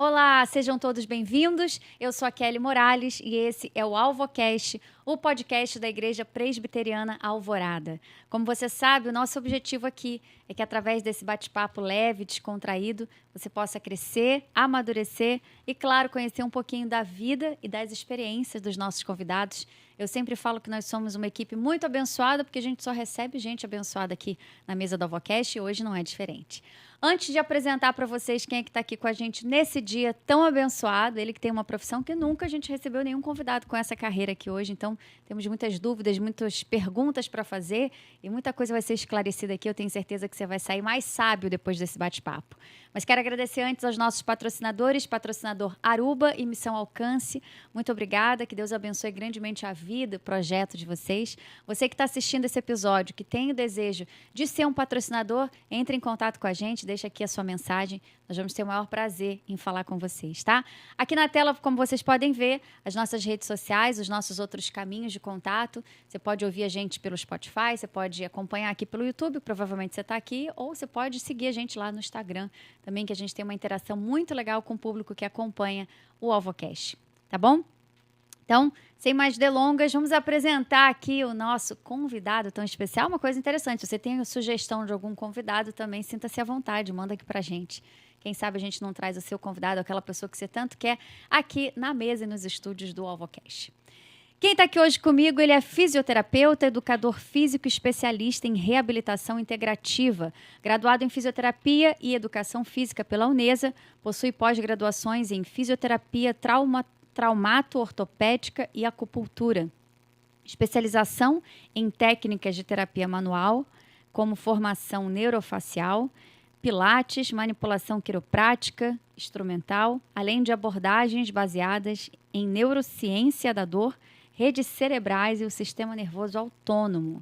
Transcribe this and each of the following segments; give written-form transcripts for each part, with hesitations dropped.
Olá, sejam todos bem-vindos. Eu sou a Kelly Morales e esse é o AlvoCast, o podcast da Igreja Presbiteriana Alvorada. Como você sabe, o nosso objetivo aqui é que através desse bate-papo leve, descontraído, você possa crescer, amadurecer e, claro, conhecer um pouquinho da vida e das experiências dos nossos convidados. Eu sempre falo que nós somos uma equipe muito abençoada, porque a gente só recebe gente abençoada aqui na mesa do AlvoCast e hoje não é diferente. Antes de apresentar para vocês quem é que está aqui com a gente nesse dia tão abençoado, ele que tem uma profissão que nunca a gente recebeu nenhum convidado com essa carreira aqui hoje, então temos muitas dúvidas, muitas perguntas para fazer e muita coisa vai ser esclarecida aqui. Eu tenho certeza que você vai sair mais sábio depois desse bate-papo. Mas quero agradecer antes aos nossos patrocinadores, patrocinador Aruba e Missão Alcance. Muito obrigada, que Deus abençoe grandemente a vida, o projeto de vocês. Você que está assistindo esse episódio, que tem o desejo de ser um patrocinador, entre em contato com a gente, deixa aqui a sua mensagem. Nós vamos ter o maior prazer em falar com vocês, tá? Aqui na tela, como vocês podem ver, as nossas redes sociais, os nossos outros caminhos de contato. Você pode ouvir a gente pelo Spotify, você pode acompanhar aqui pelo YouTube, provavelmente você está aqui, ou você pode seguir a gente lá no Instagram também, que a gente tem uma interação muito legal com o público que acompanha o AlvoCast, tá bom? Então, sem mais delongas, vamos apresentar aqui o nosso convidado tão especial. Uma coisa interessante, você tem sugestão de algum convidado também, sinta-se à vontade, manda aqui pra gente. Quem sabe a gente não traz o seu convidado, aquela pessoa que você tanto quer, aqui na mesa e nos estúdios do AlvoCast. Quem está aqui hoje comigo, ele é fisioterapeuta, educador físico especialista em reabilitação integrativa, graduado em fisioterapia e educação física pela Unesa, possui pós-graduações em fisioterapia traumato-ortopédica e acupuntura, especialização em técnicas de terapia manual, como formação neurofacial, pilates, manipulação quiroprática, instrumental, além de abordagens baseadas em neurociência da dor, redes cerebrais e o sistema nervoso autônomo.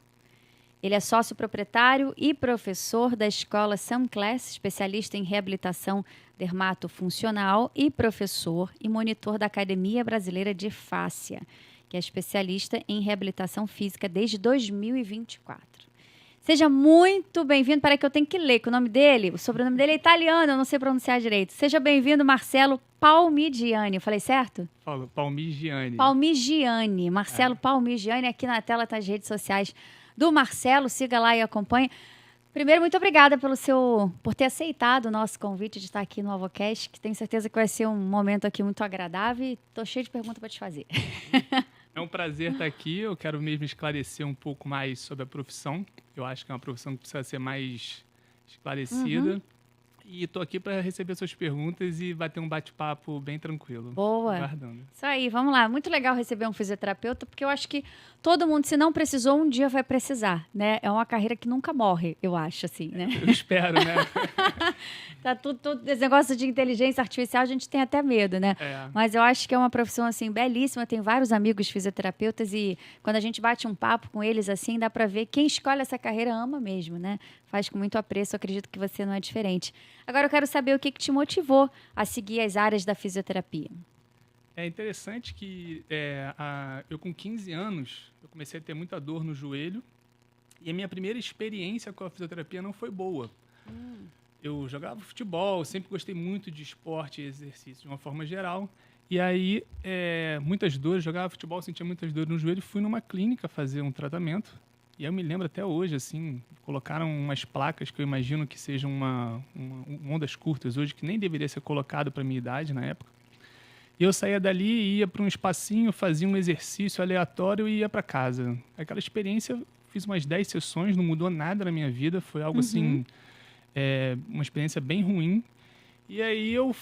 Ele é sócio proprietário e professor da escola Samclass, especialista em reabilitação dermatofuncional e professor e monitor da Academia Brasileira de Fáscia, que é especialista em reabilitação física desde 2024. Seja muito bem-vindo. Peraí que eu tenho que ler, que o sobrenome dele é italiano, eu não sei pronunciar direito. Seja bem-vindo, Marcelo Palmigiani. Eu falei certo? Falo, Palmigiani. Palmigiani. Marcelo Palmigiani, aqui na tela tá as redes sociais do Marcelo. Siga lá e acompanhe. Primeiro, muito obrigada por ter aceitado o nosso convite de estar aqui no AlvoCast, que tenho certeza que vai ser um momento aqui muito agradável e estou cheio de perguntas para te fazer. É um prazer estar aqui. Eu quero mesmo esclarecer um pouco mais sobre a profissão. Eu acho que é uma profissão que precisa ser mais esclarecida. E estou aqui para receber suas perguntas e bater um bate-papo bem tranquilo. Boa. Aguardando. Isso aí, vamos lá. Muito legal receber um fisioterapeuta, porque eu acho que todo mundo, se não precisou, um dia vai precisar, né? É uma carreira que nunca morre, eu acho, assim, né? Eu espero, né? Tá tudo, esse negócio de inteligência artificial, a gente tem até medo, né? É. Mas eu acho que é uma profissão, assim, belíssima. Tenho vários amigos fisioterapeutas e quando a gente bate um papo com eles, assim, dá para ver quem escolhe essa carreira ama mesmo, né? Faz com muito apreço, eu acredito que você não é diferente. Agora eu quero saber o que te motivou a seguir as áreas da fisioterapia. É interessante que eu com 15 anos, eu comecei a ter muita dor no joelho e a minha primeira experiência com a fisioterapia não foi boa. Eu jogava futebol, sempre gostei muito de esporte e exercício de uma forma geral. E aí, muitas dores, jogava futebol, sentia muitas dores no joelho, fui numa clínica fazer um tratamento. E eu me lembro até hoje, assim, colocaram umas placas que eu imagino que sejam ondas curtas hoje, que nem deveria ser colocado para a minha idade na época. E eu saía dali, ia para um espacinho, fazia um exercício aleatório e ia para casa. Aquela experiência, fiz umas 10 sessões, não mudou nada na minha vida, foi algo assim, uma experiência bem ruim. E aí eu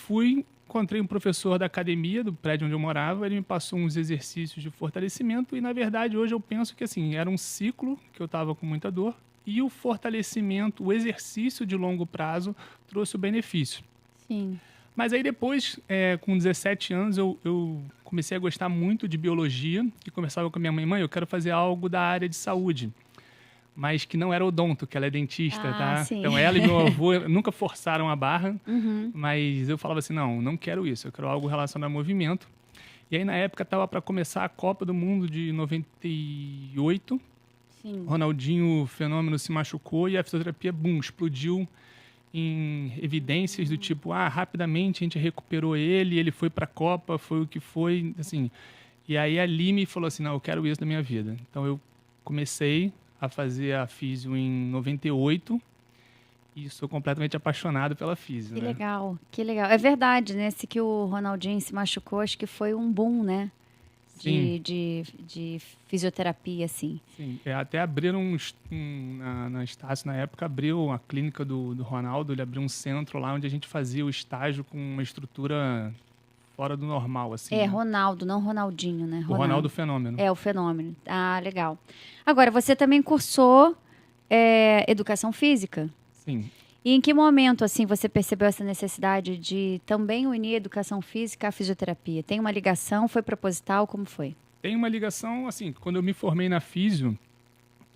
encontrei um professor da academia, do prédio onde eu morava, ele me passou uns exercícios de fortalecimento e, na verdade, hoje eu penso que assim, era um ciclo que eu estava com muita dor e o fortalecimento, o exercício de longo prazo trouxe o benefício. Sim. Mas aí depois, com 17 anos, eu comecei a gostar muito de biologia e conversava com a minha mãe, eu quero fazer algo da área de saúde. Mas que não era odonto, que ela é dentista, tá? Sim. Então ela e meu avô nunca forçaram a barra, mas eu falava assim, não quero isso, eu quero algo relacionado a movimento. E aí na época estava para começar a Copa do Mundo de 98, Sim. Ronaldinho Fenômeno se machucou e a fisioterapia, explodiu em evidências do tipo, rapidamente a gente recuperou ele foi para a Copa, foi o que foi, assim. E aí a Li me falou assim, não, eu quero isso da minha vida. Então eu comecei a fazer a físio em 98 e sou completamente apaixonado pela físio. Que né? legal, que legal. É verdade, né? Esse que o Ronaldinho se machucou, acho que foi um boom, né? De fisioterapia, assim. Sim, até abriram na Estácio, na época, abriu a clínica do Ronaldo, ele abriu um centro lá onde a gente fazia o estágio com uma estrutura fora do normal, assim. né? Ronaldo, não Ronaldinho, né? O Ronaldo Fenômeno. É, o Fenômeno. Ah, legal. Agora, você também cursou Educação Física? Sim. E em que momento, assim, você percebeu essa necessidade de também unir a Educação Física à fisioterapia? Tem uma ligação? Foi proposital? Como foi? Tem uma ligação, assim, quando eu me formei na físio,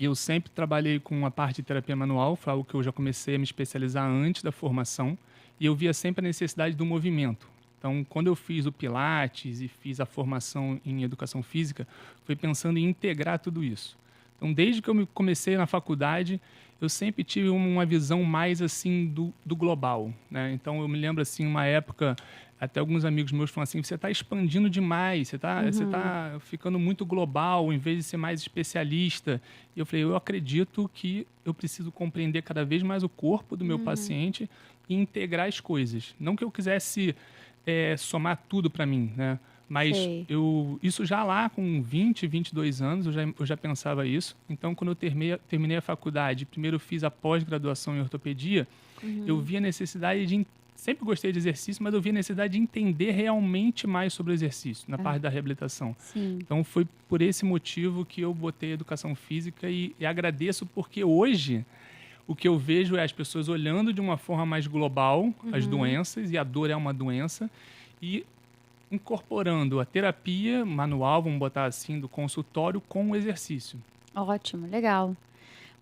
eu sempre trabalhei com a parte de terapia manual, foi algo que eu já comecei a me especializar antes da formação, e eu via sempre a necessidade do movimento. Então, quando eu fiz o Pilates e fiz a formação em Educação Física, foi pensando em integrar tudo isso. Então, desde que eu comecei na faculdade, eu sempre tive uma visão mais assim do global, né? Então eu me lembro assim uma época, até alguns amigos meus falam assim, você está expandindo demais, você tá ficando muito global em vez de ser mais especialista. E eu falei, eu acredito que eu preciso compreender cada vez mais o corpo do meu paciente e integrar as coisas. Não que eu quisesse somar tudo para mim, né? Mas isso já lá com 20, 22 anos, eu já pensava isso. Então, quando eu terminei a faculdade, primeiro eu fiz a pós-graduação em ortopedia, eu vi a necessidade sempre gostei de exercício, mas eu vi a necessidade de entender realmente mais sobre o exercício, na parte da reabilitação. Sim. Então, foi por esse motivo que eu botei educação física e agradeço porque hoje o que eu vejo é as pessoas olhando de uma forma mais global as doenças, e a dor é uma doença, e incorporando a terapia manual, vamos botar assim, do consultório com o exercício. Ótimo, legal.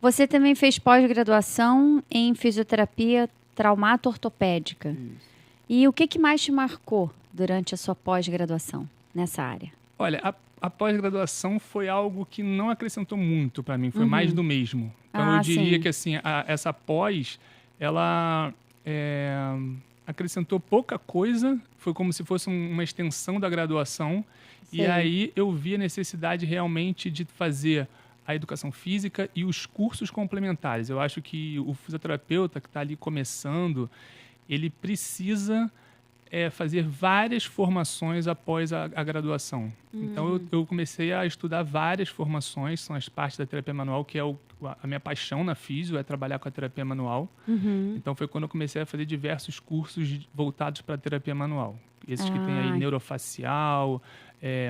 Você também fez pós-graduação em fisioterapia traumato-ortopédica. Isso. E o que mais te marcou durante a sua pós-graduação nessa área? Olha, a pós-graduação foi algo que não acrescentou muito para mim, foi mais do mesmo. Então eu diria que assim, essa pós, ela acrescentou pouca coisa, foi como se fosse uma extensão da graduação. Sim. E aí eu vi a necessidade realmente de fazer a educação física e os cursos complementares. Eu acho que o fisioterapeuta que está ali começando, ele precisa fazer várias formações após a graduação. Então eu comecei a estudar várias formações, são as partes da terapia manual, que é a minha paixão na físio, é trabalhar com a terapia manual. Então foi quando eu comecei a fazer diversos cursos voltados para a terapia manual. Esses que tem aí neurofacial,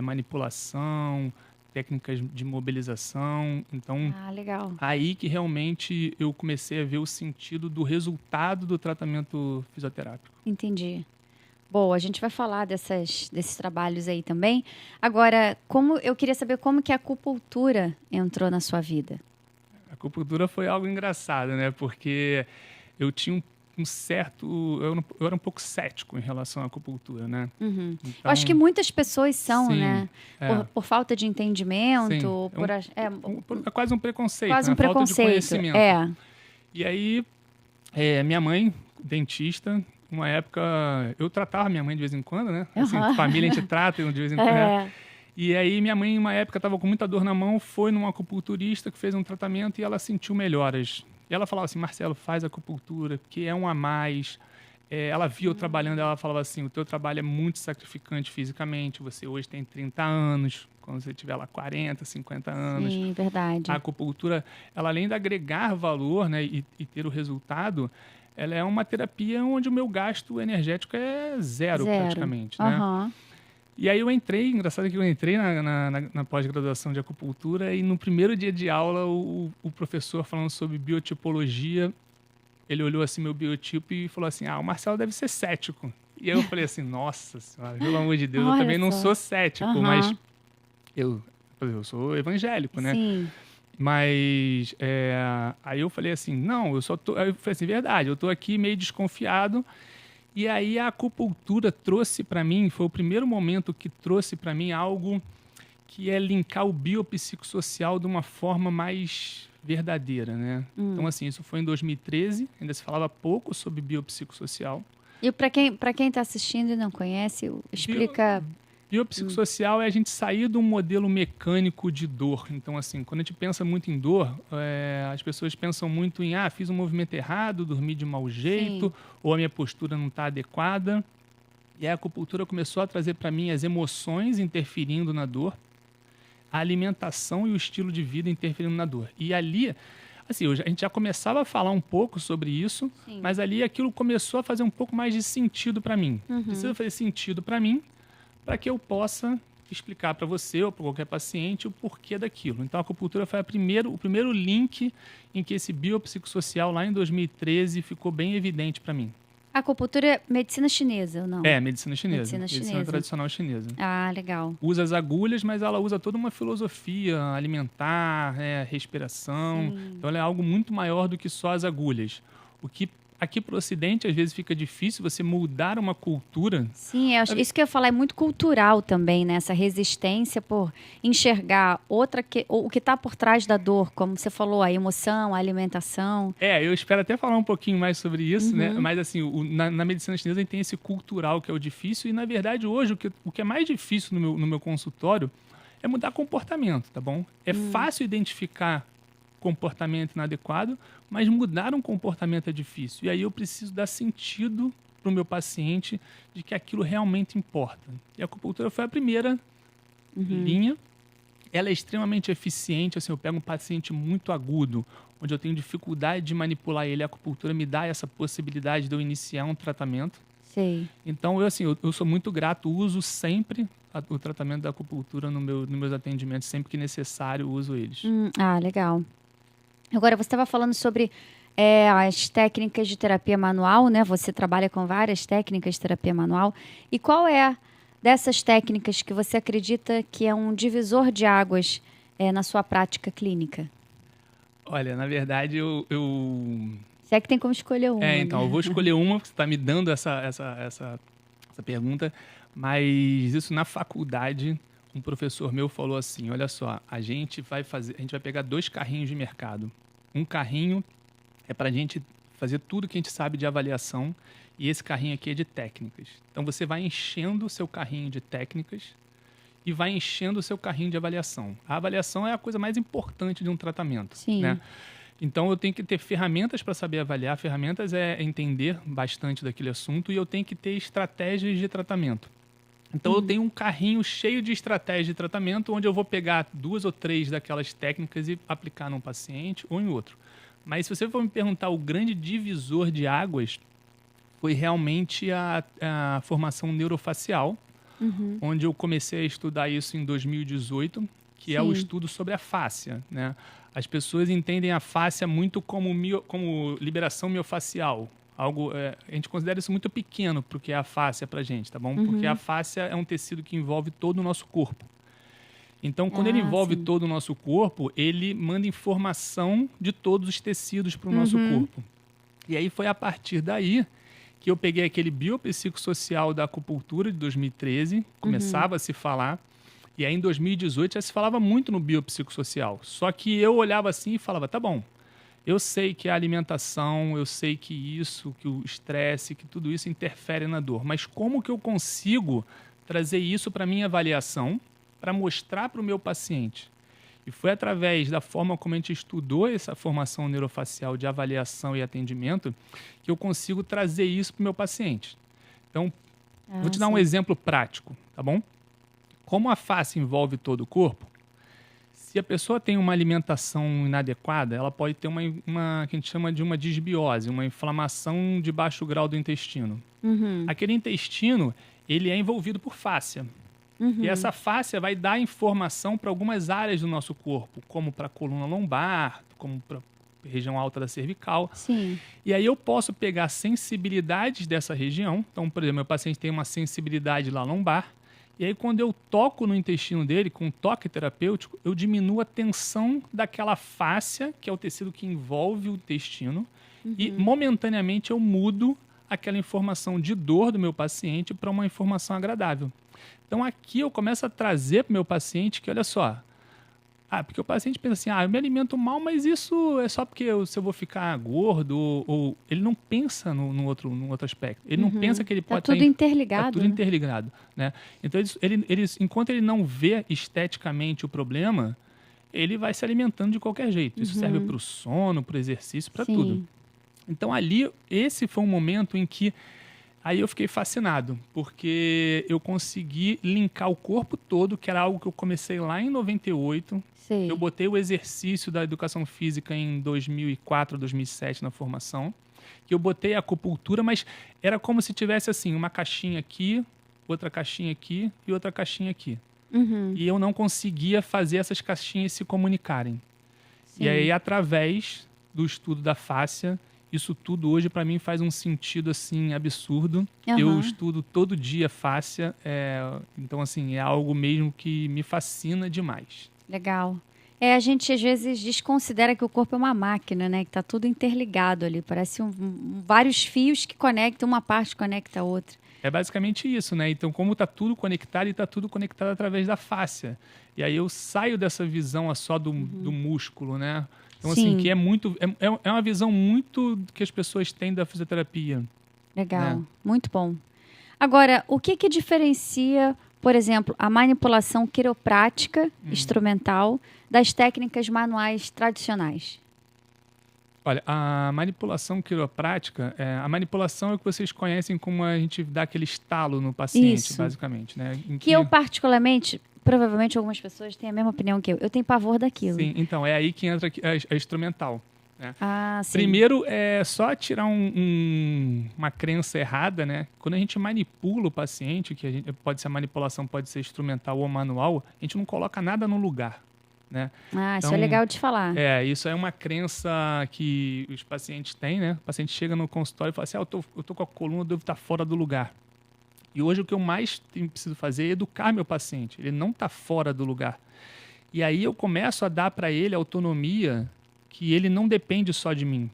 manipulação, técnicas de mobilização. Então, legal. Aí que realmente eu comecei a ver o sentido do resultado do tratamento fisioterápico. Entendi. Boa, a gente vai falar desses trabalhos aí também. Agora, eu queria saber como que a acupuntura entrou na sua vida. A acupuntura foi algo engraçado, né? Porque eu tinha um certo... Eu era um pouco cético em relação à acupuntura, né? Então, eu acho que muitas pessoas são, sim, né? Por falta de entendimento. É quase um preconceito. Quase um preconceito. Falta de conhecimento. E aí, minha mãe, dentista... Uma época, eu tratava minha mãe de vez em quando, né? Assim, família a gente trata de vez em quando. E aí minha mãe, em uma época, estava com muita dor na mão, foi num acupunturista que fez um tratamento e ela sentiu melhoras. E ela falava assim, Marcelo, faz acupuntura, que é um a mais. Ela via eu trabalhando, ela falava assim, o teu trabalho é muito sacrificante fisicamente, você hoje tem 30 anos, quando você tiver lá 40, 50 anos. Sim, verdade. A acupuntura, ela além de agregar valor, né, e ter o resultado, ela é uma terapia onde o meu gasto energético é zero. Praticamente, né? E aí engraçado que eu entrei na pós-graduação de acupuntura e no primeiro dia de aula o professor falando sobre biotipologia, ele olhou assim meu biotipo e falou assim, o Marcelo deve ser cético. E aí eu falei assim, nossa senhora, pelo amor de Deus, eu também não sou cético, mas eu sou evangélico, né? Sim. Mas aí eu falei assim, não, eu falei assim, verdade, eu estou aqui meio desconfiado. E aí a acupuntura trouxe para mim, foi o primeiro momento que trouxe para mim algo que é linkar o biopsicossocial de uma forma mais verdadeira, né? Então, assim, isso foi em 2013, ainda se falava pouco sobre biopsicossocial. E para quem está assistindo e não conhece, explica... Biopsicossocial é a gente sair de um modelo mecânico de dor. Então, assim, quando a gente pensa muito em dor, as pessoas pensam muito em, fiz um movimento errado, dormi de mau jeito, ou a minha postura não está adequada. E a acupuntura começou a trazer para mim as emoções interferindo na dor, a alimentação e o estilo de vida interferindo na dor. E ali, assim, a gente já começava a falar um pouco sobre isso, mas ali aquilo começou a fazer um pouco mais de sentido para mim. Precisa fazer sentido para mim, para que eu possa explicar para você ou para qualquer paciente o porquê daquilo. Então, a acupuntura foi o primeiro link em que esse biopsicossocial, lá em 2013, ficou bem evidente para mim. A acupuntura é medicina chinesa ou não? É, medicina chinesa. Medicina Tradicional chinesa. Ah, legal. Usa as agulhas, mas ela usa toda uma filosofia alimentar, respiração. Então, ela é algo muito maior do que só as agulhas. O que aqui para o Ocidente, às vezes, fica difícil você mudar uma cultura. Sim, isso que eu ia falar é muito cultural também, né? Essa resistência por enxergar o que está por trás da dor, como você falou, a emoção, a alimentação. Eu espero até falar um pouquinho mais sobre isso, né? Mas, assim, na medicina chinesa a gente tem esse cultural que é o difícil e, na verdade, hoje, o que é mais difícil no meu consultório é mudar comportamento, tá bom? É fácil identificar comportamento inadequado, mas mudar um comportamento é difícil. E aí eu preciso dar sentido para o meu paciente de que aquilo realmente importa. E a acupuntura foi a primeira linha. Ela é extremamente eficiente. Assim, eu pego um paciente muito agudo, onde eu tenho dificuldade de manipular ele. A acupuntura me dá essa possibilidade de eu iniciar um tratamento. Sei. Então, eu sou muito grato. Uso sempre o tratamento da acupuntura nos meus atendimentos. Sempre que necessário, uso eles. Legal. Agora, você estava falando sobre as técnicas de terapia manual, né? Você trabalha com várias técnicas de terapia manual. E qual é dessas técnicas que você acredita que é um divisor de águas na sua prática clínica? Olha, na verdade, Se é que tem como escolher uma. Então, eu vou escolher uma, porque você está me dando essa pergunta. Mas isso na faculdade, um professor meu falou assim, olha só, a gente vai pegar 2 carrinhos de mercado. Um carrinho é para a gente fazer tudo que a gente sabe de avaliação e esse carrinho aqui é de técnicas. Então, você vai enchendo o seu carrinho de técnicas e vai enchendo o seu carrinho de avaliação. A avaliação é a coisa mais importante de um tratamento. Sim. Né? Então, eu tenho que ter ferramentas para saber avaliar. Ferramentas é entender bastante daquele assunto e eu tenho que ter estratégias de tratamento. Então, eu tenho um carrinho cheio de estratégias de tratamento, onde eu vou pegar 2 ou 3 daquelas técnicas e aplicar num paciente ou em outro. Mas se você for me perguntar, o grande divisor de águas foi realmente a formação neurofacial, onde eu comecei a estudar isso em 2018, que é o estudo sobre a fáscia, né? As pessoas entendem a fáscia muito como liberação miofacial. A gente considera isso muito pequeno para o que é a fáscia para a gente, tá bom? Porque a fáscia é um tecido que envolve todo o nosso corpo. Então, quando ele envolve todo o nosso corpo, ele manda informação de todos os tecidos para o nosso corpo. E aí foi a partir daí que eu peguei aquele biopsicossocial da acupuntura de 2013, começava a se falar, e aí em 2018 já se falava muito no biopsicossocial. Só que eu olhava assim e falava, tá bom, eu sei que a alimentação, eu sei que o estresse, que tudo isso interfere na dor. Mas como que eu consigo trazer isso para a minha avaliação, para mostrar para o meu paciente? E foi através da forma como a gente estudou essa formação neurofacial de avaliação e atendimento que eu consigo trazer isso para o meu paciente. Então, vou te dar um exemplo prático, tá bom? Como a face envolve todo o corpo, se a pessoa tem uma alimentação inadequada, ela pode ter uma que a gente chama de uma disbiose, uma inflamação de baixo grau do intestino. Aquele intestino, ele é envolvido por fáscia. E essa fáscia vai dar informação para algumas áreas do nosso corpo, como para a coluna lombar, como para a região alta da cervical. Sim. E aí eu posso pegar sensibilidades dessa região. Então, por exemplo, meu paciente tem uma sensibilidade lá lombar. E aí, quando eu toco no intestino dele, com um toque terapêutico, eu diminuo a tensão daquela fáscia, que é o tecido que envolve o intestino, e momentaneamente eu mudo aquela informação de dor do meu paciente para uma informação agradável. Então, aqui eu começo a trazer para o meu paciente que, olha só, Porque o paciente pensa assim, eu me alimento mal, mas isso é só porque se eu vou ficar gordo, ou ele não pensa no outro aspecto. Ele não pensa que ele pode tudo interligado. Tá tudo interligado, né? Então, enquanto ele não vê esteticamente o problema, ele vai se alimentando de qualquer jeito. Isso serve para o sono, para o exercício, para tudo. Então, ali, esse foi um momento em que aí eu fiquei fascinado, porque eu consegui linkar o corpo todo, que era algo que eu comecei lá em 98. Sim. Eu botei o exercício da educação física em 2004, 2007 na formação. Que eu botei a acupuntura, mas era como se tivesse assim, uma caixinha aqui, outra caixinha aqui e outra caixinha aqui. E eu não conseguia fazer essas caixinhas se comunicarem. Sim. E aí, através do estudo da fáscia, isso tudo hoje para mim faz um sentido assim absurdo. Eu estudo todo dia fáscia, então assim é algo mesmo que me fascina demais. Legal. A gente às vezes desconsidera que o corpo é uma máquina, né? Que tá tudo interligado ali, parece vários fios que conectam, uma parte conecta a outra. É basicamente isso, né? Então, como tá tudo conectado, e tá tudo conectado através da fáscia. E aí eu saio dessa visão só do músculo, né? Então, assim, que é muito. É uma visão muito que as pessoas têm da fisioterapia. Legal, né? Muito bom. Agora, o que diferencia, por exemplo, a manipulação quiroprática instrumental das técnicas manuais tradicionais? Olha, a manipulação quiroprática, a manipulação é o que vocês conhecem como a gente dá aquele estalo no paciente, basicamente, né? Que eu particularmente, provavelmente algumas pessoas têm a mesma opinião que eu. Eu tenho pavor daquilo. Sim, então, é aí que entra a instrumental. Né? Sim. Primeiro, é só tirar uma crença errada, né? Quando a gente manipula o paciente, pode ser a manipulação, pode ser instrumental ou manual, a gente não coloca nada no lugar. Né? Então, isso é legal de falar. Isso é uma crença que os pacientes têm, né? O paciente chega no consultório e fala assim, eu tô com a coluna, eu devo estar fora do lugar. E hoje o que eu mais preciso fazer é educar meu paciente. Ele não está fora do lugar. E aí eu começo a dar para ele autonomia que ele não depende só de mim.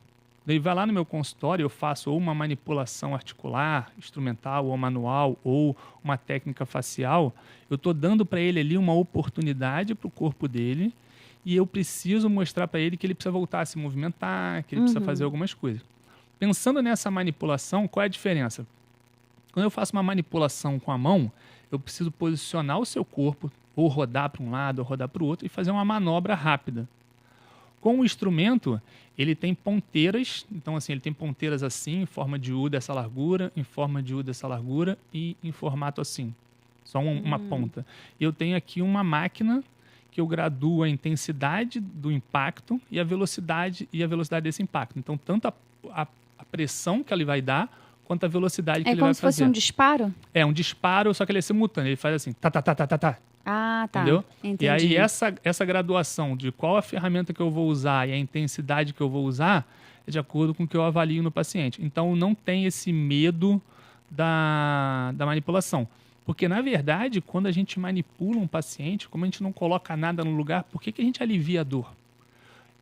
Ele vai lá no meu consultório, eu faço ou uma manipulação articular, instrumental ou manual, ou uma técnica facial. Eu estou dando para ele ali uma oportunidade para o corpo dele e eu preciso mostrar para ele que ele precisa voltar a se movimentar, que ele precisa fazer algumas coisas. Pensando nessa manipulação, qual é a diferença? Quando eu faço uma manipulação com a mão, eu preciso posicionar o seu corpo, ou rodar para um lado, ou rodar para o outro, e fazer uma manobra rápida. Com o instrumento, ele tem ponteiras, então assim, ele tem ponteiras assim, em forma de U dessa largura, em forma de U dessa largura e em formato assim. Só uma ponta. Eu tenho aqui uma máquina que eu graduo a intensidade do impacto e a velocidade desse impacto. Então, tanto a pressão que ele vai dar, quanto a velocidade que ele vai fazer. É como se fosse um disparo? É, um disparo, só que ele é simultâneo. Ele faz assim, tá, tá, tá, tá, tá, tá. Tá. Entendeu? Entendi. E aí essa graduação de qual a ferramenta que eu vou usar e a intensidade que eu vou usar é de acordo com o que eu avalio no paciente. Então, não tem esse medo da manipulação. Porque, na verdade, quando a gente manipula um paciente, como a gente não coloca nada no lugar, por que a gente alivia a dor?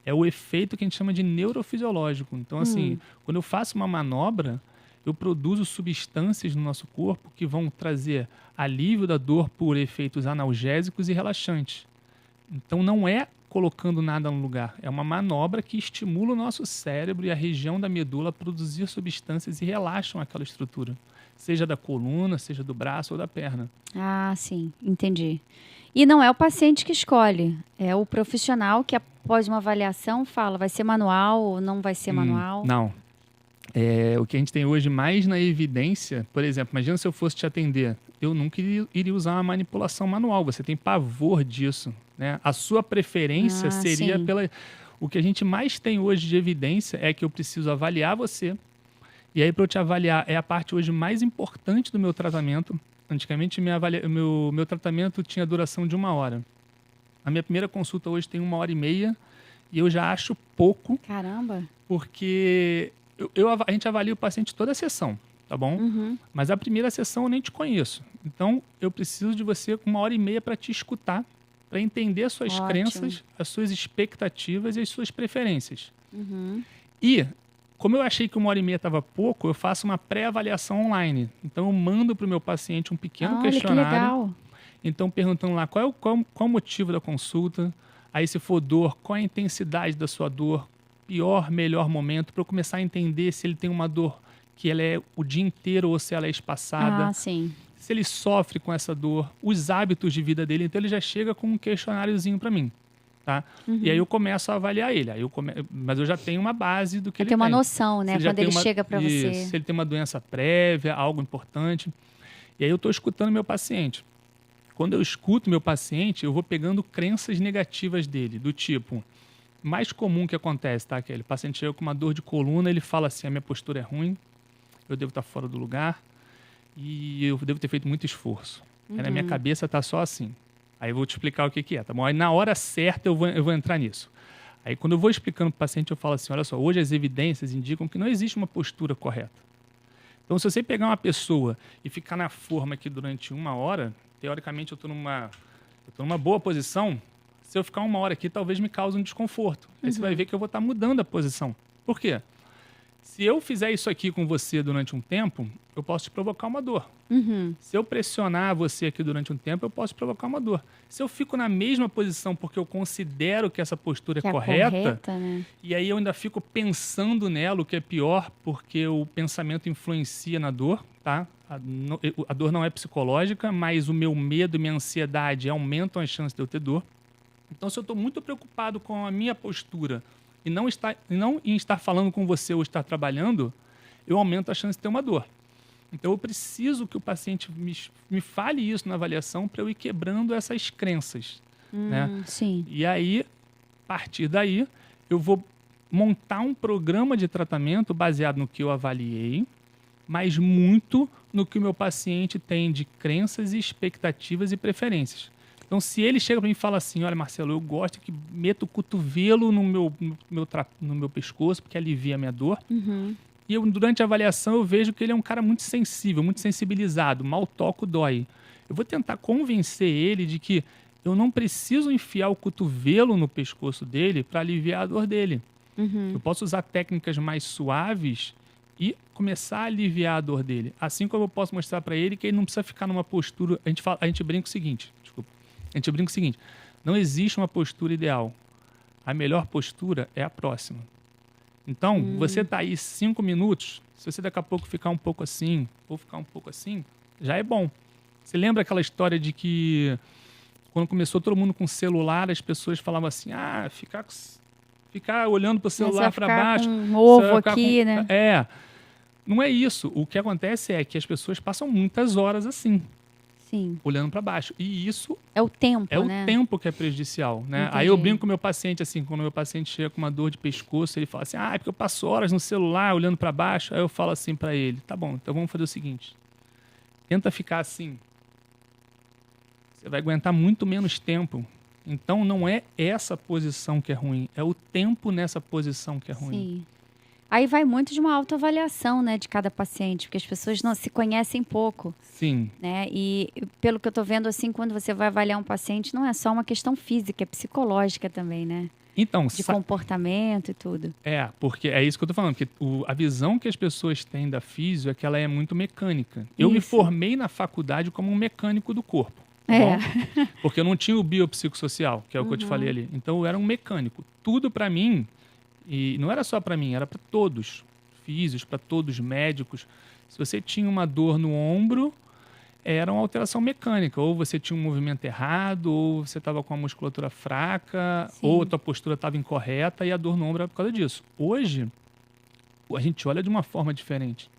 É o efeito que a gente chama de neurofisiológico. Então, assim, quando eu faço uma manobra, eu produzo substâncias no nosso corpo que vão trazer alívio da dor por efeitos analgésicos e relaxantes. Então, não é colocando nada no lugar. É uma manobra que estimula o nosso cérebro e a região da medula a produzir substâncias e relaxam aquela estrutura. Seja da coluna, seja do braço ou da perna. Sim. Entendi. E não é o paciente que escolhe. É o profissional que, após uma avaliação, fala vai ser manual ou não vai ser manual? Não. O que a gente tem hoje mais na evidência, por exemplo, imagina se eu fosse te atender, eu nunca iria usar uma manipulação manual, você tem pavor disso, né? A sua preferência seria pela... O que a gente mais tem hoje de evidência é que eu preciso avaliar você, e aí para eu te avaliar é a parte hoje mais importante do meu tratamento. Antigamente meu tratamento tinha duração de 1 hora. A minha primeira consulta hoje tem 1h30 e eu já acho pouco. Caramba! Porque... a gente avalia o paciente toda a sessão, tá bom? Mas a primeira sessão eu nem te conheço. Então, eu preciso de você com 1h30 para te escutar, para entender as suas crenças, as suas expectativas e as suas preferências. E, como eu achei que 1h30 estava pouco, eu faço uma pré-avaliação online. Então, eu mando para o meu paciente um pequeno questionário. Que legal. Então, perguntando lá qual o motivo da consulta, Aí, se for dor, qual a intensidade da sua dor? Pior, melhor momento, para eu começar a entender se ele tem uma dor que ela é o dia inteiro ou se ela é espaçada. Ah, sim. Se ele sofre com essa dor, os hábitos de vida dele. Então, ele já chega com um questionáriozinho para mim. Tá? E aí eu começo a avaliar ele. Mas eu já tenho uma base do que ele tem. Tem uma noção, né? Quando ele chega para você. Se ele tem uma doença prévia, algo importante. E aí eu estou escutando meu paciente. Quando eu escuto meu paciente, eu vou pegando crenças negativas dele, do tipo, mais comum que acontece, tá? Que o paciente chega com uma dor de coluna, ele fala assim, a minha postura é ruim, eu devo estar fora do lugar e eu devo ter feito muito esforço. Aí na minha cabeça tá só assim. Aí eu vou te explicar o que é, tá bom? Aí na hora certa eu vou entrar nisso. Aí quando eu vou explicando para o paciente, eu falo assim, olha só, hoje as evidências indicam que não existe uma postura correta. Então, se você pegar uma pessoa e ficar na forma aqui durante 1 hora, teoricamente eu estou numa boa posição, se eu ficar 1 hora aqui, talvez me cause um desconforto. Aí você vai ver que eu vou estar mudando a posição. Por quê? Se eu fizer isso aqui com você durante um tempo, eu posso te provocar uma dor. Se eu pressionar você aqui durante um tempo, eu posso te provocar uma dor. Se eu fico na mesma posição porque eu considero que essa postura é correta, né? E aí eu ainda fico pensando nela, o que é pior, porque o pensamento influencia na dor, tá? A dor não é psicológica, mas o meu medo e minha ansiedade aumentam as chances de eu ter dor. Então, se eu estou muito preocupado com a minha postura e não em estar falando com você ou estar trabalhando, eu aumento a chance de ter uma dor. Então, eu preciso que o paciente me fale isso na avaliação para eu ir quebrando essas crenças. Né? Sim. E aí, a partir daí, eu vou montar um programa de tratamento baseado no que eu avaliei, mas muito no que o meu paciente tem de crenças, expectativas e preferências. Então, se ele chega para mim e fala assim, olha, Marcelo, eu gosto que meta o cotovelo no meu pescoço, porque alivia a minha dor. E durante a avaliação, eu vejo que ele é um cara muito sensível, muito sensibilizado, mal toco, dói. Eu vou tentar convencer ele de que eu não preciso enfiar o cotovelo no pescoço dele para aliviar a dor dele. Eu posso usar técnicas mais suaves e começar a aliviar a dor dele. Assim como eu posso mostrar para ele que ele não precisa ficar numa postura... A gente brinca o seguinte, não existe uma postura ideal. A melhor postura é a próxima. Então, você está aí 5 minutos, se você daqui a pouco ficar um pouco assim, ou ficar um pouco assim, já é bom. Você lembra aquela história de que quando começou todo mundo com celular, as pessoas falavam assim, ficar olhando para o celular para baixo. Com um ovo aqui, né? Não é isso. O que acontece é que as pessoas passam muitas horas assim. Sim. Olhando para baixo. E isso é o tempo, né? O tempo que é prejudicial, né? Aí eu brinco com o meu paciente assim, quando o meu paciente chega com uma dor de pescoço, ele fala assim: é porque eu passo horas no celular olhando para baixo. Aí eu falo assim para ele: tá bom, então vamos fazer o seguinte. Tenta ficar assim. Você vai aguentar muito menos tempo. Então não é essa posição que é ruim, é o tempo nessa posição que é ruim. Sim. Aí vai muito de uma autoavaliação, né, de cada paciente, porque as pessoas não se conhecem pouco. Sim. Né? E pelo que eu estou vendo, assim, quando você vai avaliar um paciente, não é só uma questão física, é psicológica também, né? Então, de comportamento e tudo. Porque é isso que eu estou falando, porque a visão que as pessoas têm da físio é que ela é muito mecânica. Eu me formei na faculdade como um mecânico do corpo. Bom? Porque eu não tinha o biopsicossocial, que é o que eu te falei ali. Então eu era um mecânico. Tudo para mim, e não era só para mim, era para todos, físios, para todos médicos. Se você tinha uma dor no ombro, era uma alteração mecânica. Ou você tinha um movimento errado, ou você estava com a musculatura fraca, Sim. ou a tua postura estava incorreta e a dor no ombro era por causa disso. Hoje, a gente olha de uma forma diferente.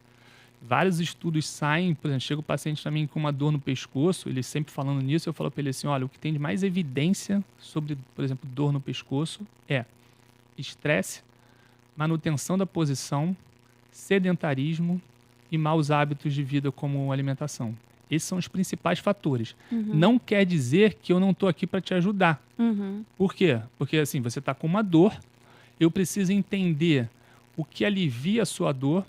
Vários estudos saem, por exemplo, chega o paciente para mim com uma dor no pescoço, ele sempre falando nisso, eu falo para ele assim, olha, o que tem de mais evidência sobre, por exemplo, dor no pescoço é estresse, manutenção da posição, sedentarismo e maus hábitos de vida como alimentação. Esses são os principais fatores. Não quer dizer que eu não estou aqui para te ajudar. Por quê? Porque assim, você está com uma dor, eu preciso entender o que alivia a sua dor,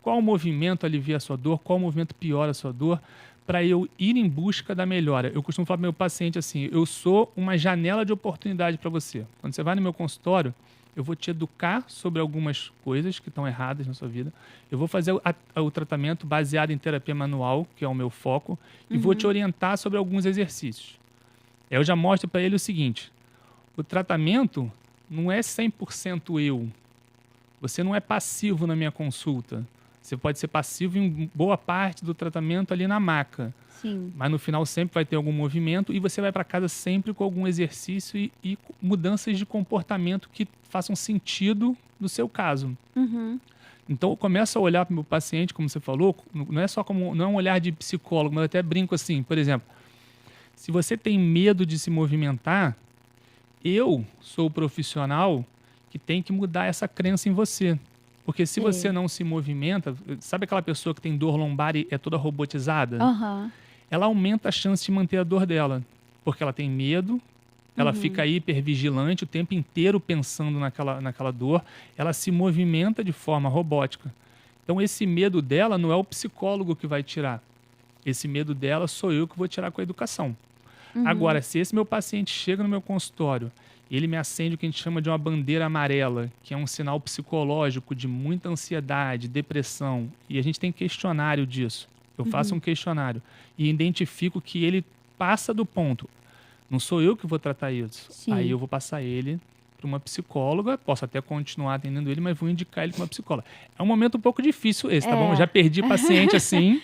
qual movimento alivia a sua dor, qual movimento piora a sua dor, para eu ir em busca da melhora. Eu costumo falar para o meu paciente assim, eu sou uma janela de oportunidade para você. Quando você vai no meu consultório, eu vou te educar sobre algumas coisas que estão erradas na sua vida. Eu vou fazer o tratamento baseado em terapia manual, que é o meu foco, e vou te orientar sobre alguns exercícios. Eu já mostro para ele o seguinte, o tratamento não é 100% eu. Você não é passivo na minha consulta. Você pode ser passivo em boa parte do tratamento ali na maca. Sim. Mas no final sempre vai ter algum movimento e você vai para casa sempre com algum exercício e mudanças de comportamento que façam sentido no seu caso. Uhum. Então eu começo a olhar para o meu paciente, como você falou, não é só como, não é um olhar de psicólogo, mas eu até brinco assim, por exemplo, se você tem medo de se movimentar, eu sou o profissional que tem que mudar essa crença em você. Porque se você não se movimenta, sabe aquela pessoa que tem dor lombar e é toda robotizada? Uhum. Ela aumenta a chance de manter a dor dela. Porque ela tem medo, ela fica hipervigilante o tempo inteiro pensando naquela dor, ela se movimenta de forma robótica. Então esse medo dela não é o psicólogo que vai tirar. Esse medo dela sou eu que vou tirar com a educação. Agora, se esse meu paciente chega no meu consultório e ele me acende o que a gente chama de uma bandeira amarela, que é um sinal psicológico de muita ansiedade, depressão, e a gente tem questionário disso. Eu faço um questionário e identifico que ele passa do ponto. Não sou eu que vou tratar isso. Sim. Aí eu vou passar ele para uma psicóloga, posso até continuar atendendo ele, mas vou indicar ele para uma psicóloga. É um momento um pouco difícil esse, tá bom? Eu já perdi paciente assim,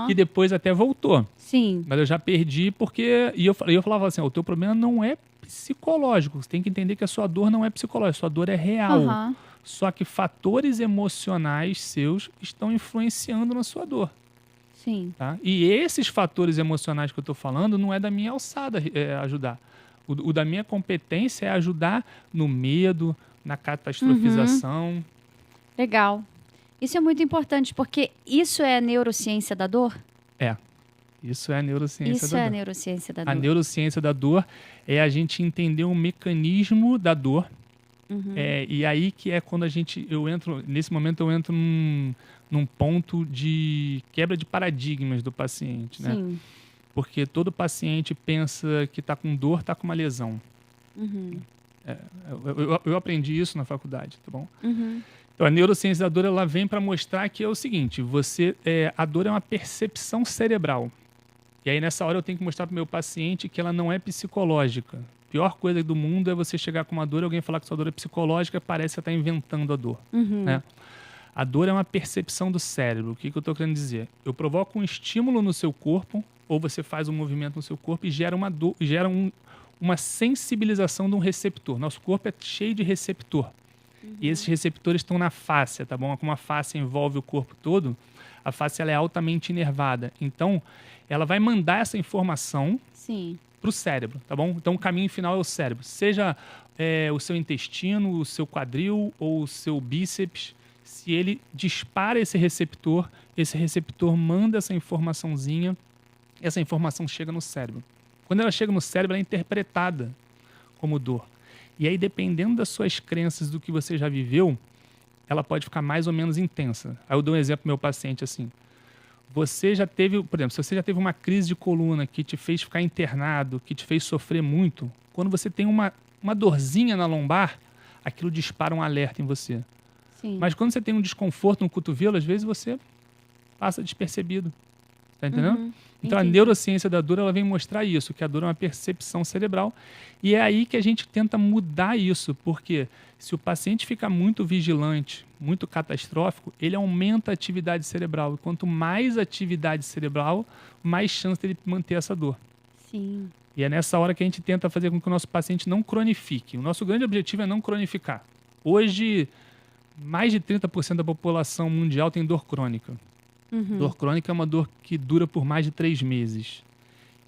que depois até voltou. Sim. Mas eu já perdi porque... E eu falava assim, o teu problema não é psicológico. Você tem que entender que a sua dor não é psicológica, a sua dor é real. Só que fatores emocionais seus estão influenciando na sua dor. Sim. Tá? E esses fatores emocionais que eu estou falando não é da minha alçada ajudar. O da minha competência é ajudar no medo, na catastrofização. Legal. Isso é muito importante, porque isso é a neurociência da dor? Isso é a neurociência da dor. Isso é a neurociência da dor. A neurociência da dor é a gente entender o mecanismo da dor. E aí que é quando nesse momento eu entro num ponto de quebra de paradigmas do paciente, né? Sim. Porque todo paciente pensa que está com dor, está com uma lesão. Eu aprendi isso na faculdade, tá bom? Então, a neurociência da dor ela vem para mostrar que é o seguinte: a dor é uma percepção cerebral. E aí nessa hora eu tenho que mostrar para o meu paciente que ela não é psicológica. A pior coisa do mundo é você chegar com uma dor e alguém falar que sua dor é psicológica, parece que você está inventando a dor. Né? A dor é uma percepção do cérebro. O que eu estou querendo dizer? Eu provoco um estímulo no seu corpo, ou você faz um movimento no seu corpo e gera uma dor, uma sensibilização de um receptor. Nosso corpo é cheio de receptor. E esses receptores estão na fáscia, tá bom? Como a fáscia envolve o corpo todo, a fáscia ela é altamente inervada. Então, ela vai mandar essa informação para o cérebro, tá bom? Então, o caminho final é o cérebro. Seja o seu intestino, o seu quadril ou o seu bíceps. Se ele dispara esse receptor manda essa informaçãozinha, essa informação chega no cérebro. Quando ela chega no cérebro, ela é interpretada como dor. E aí, dependendo das suas crenças, do que você já viveu, ela pode ficar mais ou menos intensa. Aí eu dou um exemplo pro meu paciente assim. Você já teve, por exemplo, se você já teve uma crise de coluna que te fez ficar internado, que te fez sofrer muito, quando você tem uma dorzinha na lombar, aquilo dispara um alerta em você. Sim. Mas quando você tem um desconforto no cotovelo, às vezes você passa despercebido. Tá entendendo? Então, a neurociência da dor ela vem mostrar isso, que a dor é uma percepção cerebral. E é aí que a gente tenta mudar isso, porque se o paciente fica muito vigilante, muito catastrófico, ele aumenta a atividade cerebral. E quanto mais atividade cerebral, mais chance dele manter essa dor. Sim. E é nessa hora que a gente tenta fazer com que o nosso paciente não cronifique. O nosso grande objetivo é não cronificar. Hoje, mais de 30% da população mundial tem dor crônica. Dor crônica é uma dor que dura por mais de 3 meses.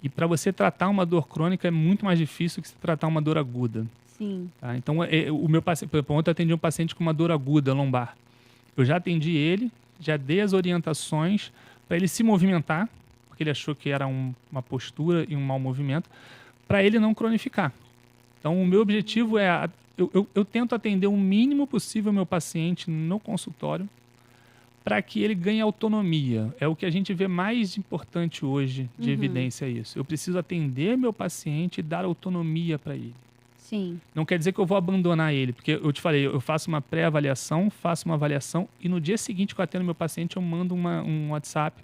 E para você tratar uma dor crônica é muito mais difícil que se tratar uma dor aguda. Sim. Tá? Então, o meu paciente, ontem eu atendi um paciente com uma dor aguda lombar. Eu já atendi ele, já dei as orientações para ele se movimentar, porque ele achou que era uma postura e um mau movimento, para ele não cronificar. Então, o meu objetivo é... Eu tento atender o mínimo possível o meu paciente no consultório, para que ele ganhe autonomia. É o que a gente vê mais importante hoje de evidência é isso. Eu preciso atender meu paciente e dar autonomia para ele. Sim. Não quer dizer que eu vou abandonar ele, porque eu te falei, eu faço uma pré-avaliação, faço uma avaliação e no dia seguinte que eu atendo meu paciente, eu mando um WhatsApp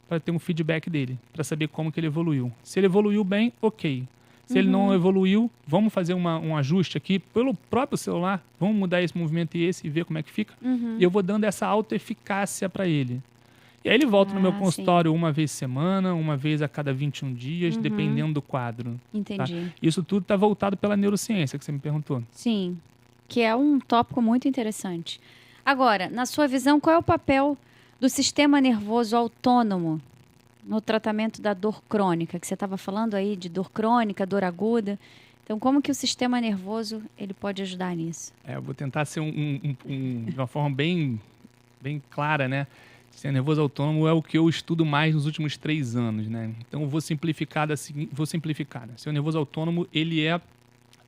para ter um feedback dele, para saber como que ele evoluiu. Se ele evoluiu bem, ok. Se ele não evoluiu, vamos fazer um ajuste aqui pelo próprio celular, vamos mudar esse movimento e ver como é que fica. E eu vou dando essa autoeficácia para ele. E aí ele volta no meu consultório uma vez por semana, uma vez a cada 21 dias, dependendo do quadro. Entendi. Tá? Isso tudo está voltado pela neurociência, que você me perguntou. Sim, que é um tópico muito interessante. Agora, na sua visão, qual é o papel do sistema nervoso autônomo no tratamento da dor crônica? Que você estava falando aí de dor crônica, dor aguda. Então, como que o sistema nervoso ele pode ajudar nisso? Eu vou tentar ser de uma forma bem clara, né? O sistema nervoso autônomo é o que eu estudo mais nos últimos 3 anos, né? Então, eu vou simplificar. Né? O sistema nervoso autônomo, ele é,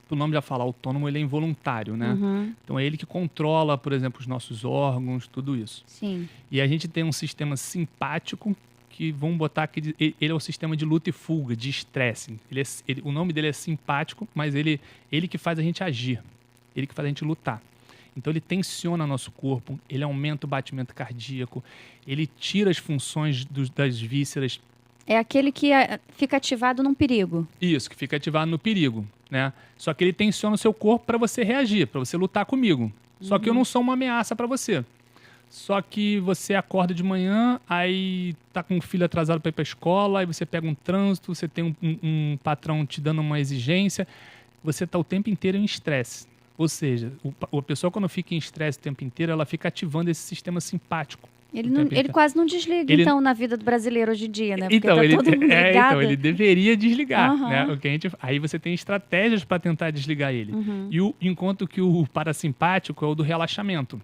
o nome já fala, autônomo, ele é involuntário, né? Então, é ele que controla, por exemplo, os nossos órgãos, tudo isso. Sim. E a gente tem um sistema simpático, que vamos botar aqui, ele é o sistema de luta e fuga, de estresse. O nome dele é simpático, mas ele que faz a gente agir, ele que faz a gente lutar. Então ele tensiona nosso corpo, ele aumenta o batimento cardíaco, ele tira as funções das vísceras. É aquele que fica ativado num perigo. Isso, que fica ativado no perigo, né? Só que ele tensiona o seu corpo para você reagir, para você lutar comigo. Só que eu não sou uma ameaça para você. Só que você acorda de manhã, aí tá com um filho atrasado para ir para a escola, aí você pega um trânsito, você tem um patrão te dando uma exigência, você tá o tempo inteiro em estresse. Ou seja, a pessoa quando fica em estresse o tempo inteiro, ela fica ativando esse sistema simpático. Ele quase não desliga, então, na vida do brasileiro hoje em dia, né? Porque então, todo mundo ligado. Então, ele deveria desligar, né? Aí você tem estratégias para tentar desligar ele. Enquanto que o parasimpático é o do relaxamento.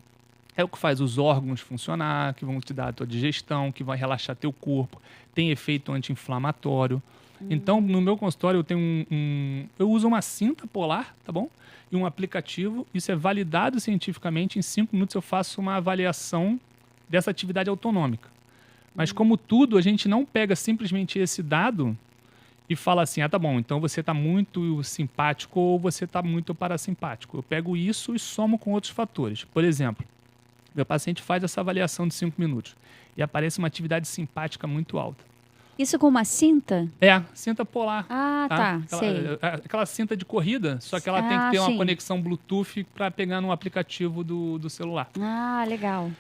É o que faz os órgãos funcionar, que vão te dar a tua digestão, que vai relaxar teu corpo, tem efeito anti-inflamatório. Então, no meu consultório, eu tenho eu uso uma cinta polar, tá bom? E um aplicativo. Isso é validado cientificamente. Em 5 minutos eu faço uma avaliação dessa atividade autonômica. Mas como tudo, a gente não pega simplesmente esse dado e fala assim, tá bom, então você está muito simpático ou você está muito parasimpático. Eu pego isso e somo com outros fatores. Por exemplo, meu paciente faz essa avaliação de 5 minutos e aparece uma atividade simpática muito alta. Isso com uma cinta? Cinta polar. Ah, tá. Sei. Aquela cinta de corrida, só que ela tem que ter uma conexão Bluetooth para pegar no aplicativo do celular. Ah, legal.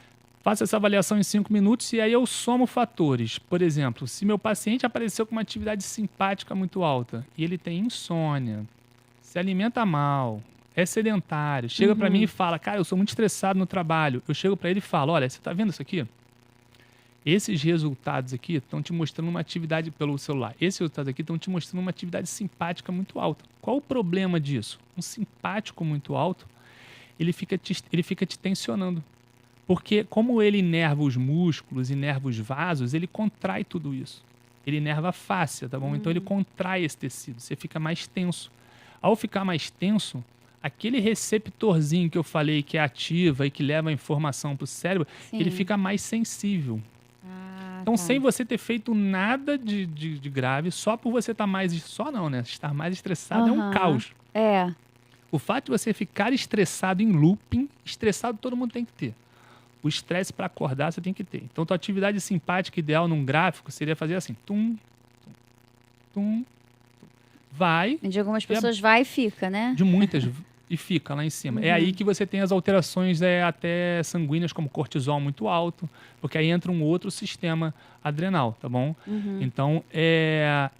Faço essa avaliação em 5 minutos e aí eu somo fatores. Por exemplo, se meu paciente apareceu com uma atividade simpática muito alta e ele tem insônia, se alimenta mal, é sedentário, chega para mim e fala, cara, eu sou muito estressado no trabalho. Eu chego para ele e falo, olha, você está vendo isso aqui? Esses resultados aqui estão te mostrando uma atividade pelo celular. Esses resultados aqui estão te mostrando uma atividade simpática muito alta. Qual o problema disso? Um simpático muito alto, ele fica te tensionando. Porque como ele inerva os músculos, inerva os vasos, ele contrai tudo isso. Ele inerva a fáscia, tá bom? Então ele contrai esse tecido, você fica mais tenso. Ao ficar mais tenso, aquele receptorzinho que eu falei que é ativa e que leva a informação para o cérebro, ele fica mais sensível. Então, sem você ter feito nada de grave, só por você estar mais... Só não, né? Estar mais estressado é um caos. O fato de você ficar estressado em looping, estressado todo mundo tem que ter. O estresse para acordar você tem que ter. Então, tua atividade simpática ideal num gráfico seria fazer assim. Tum, tum, tum. Vai. De algumas pessoas vai e fica, né? De muitas. E fica lá em cima. É aí que você tem as alterações até sanguíneas, como cortisol muito alto, porque aí entra um outro sistema adrenal, tá bom? Então,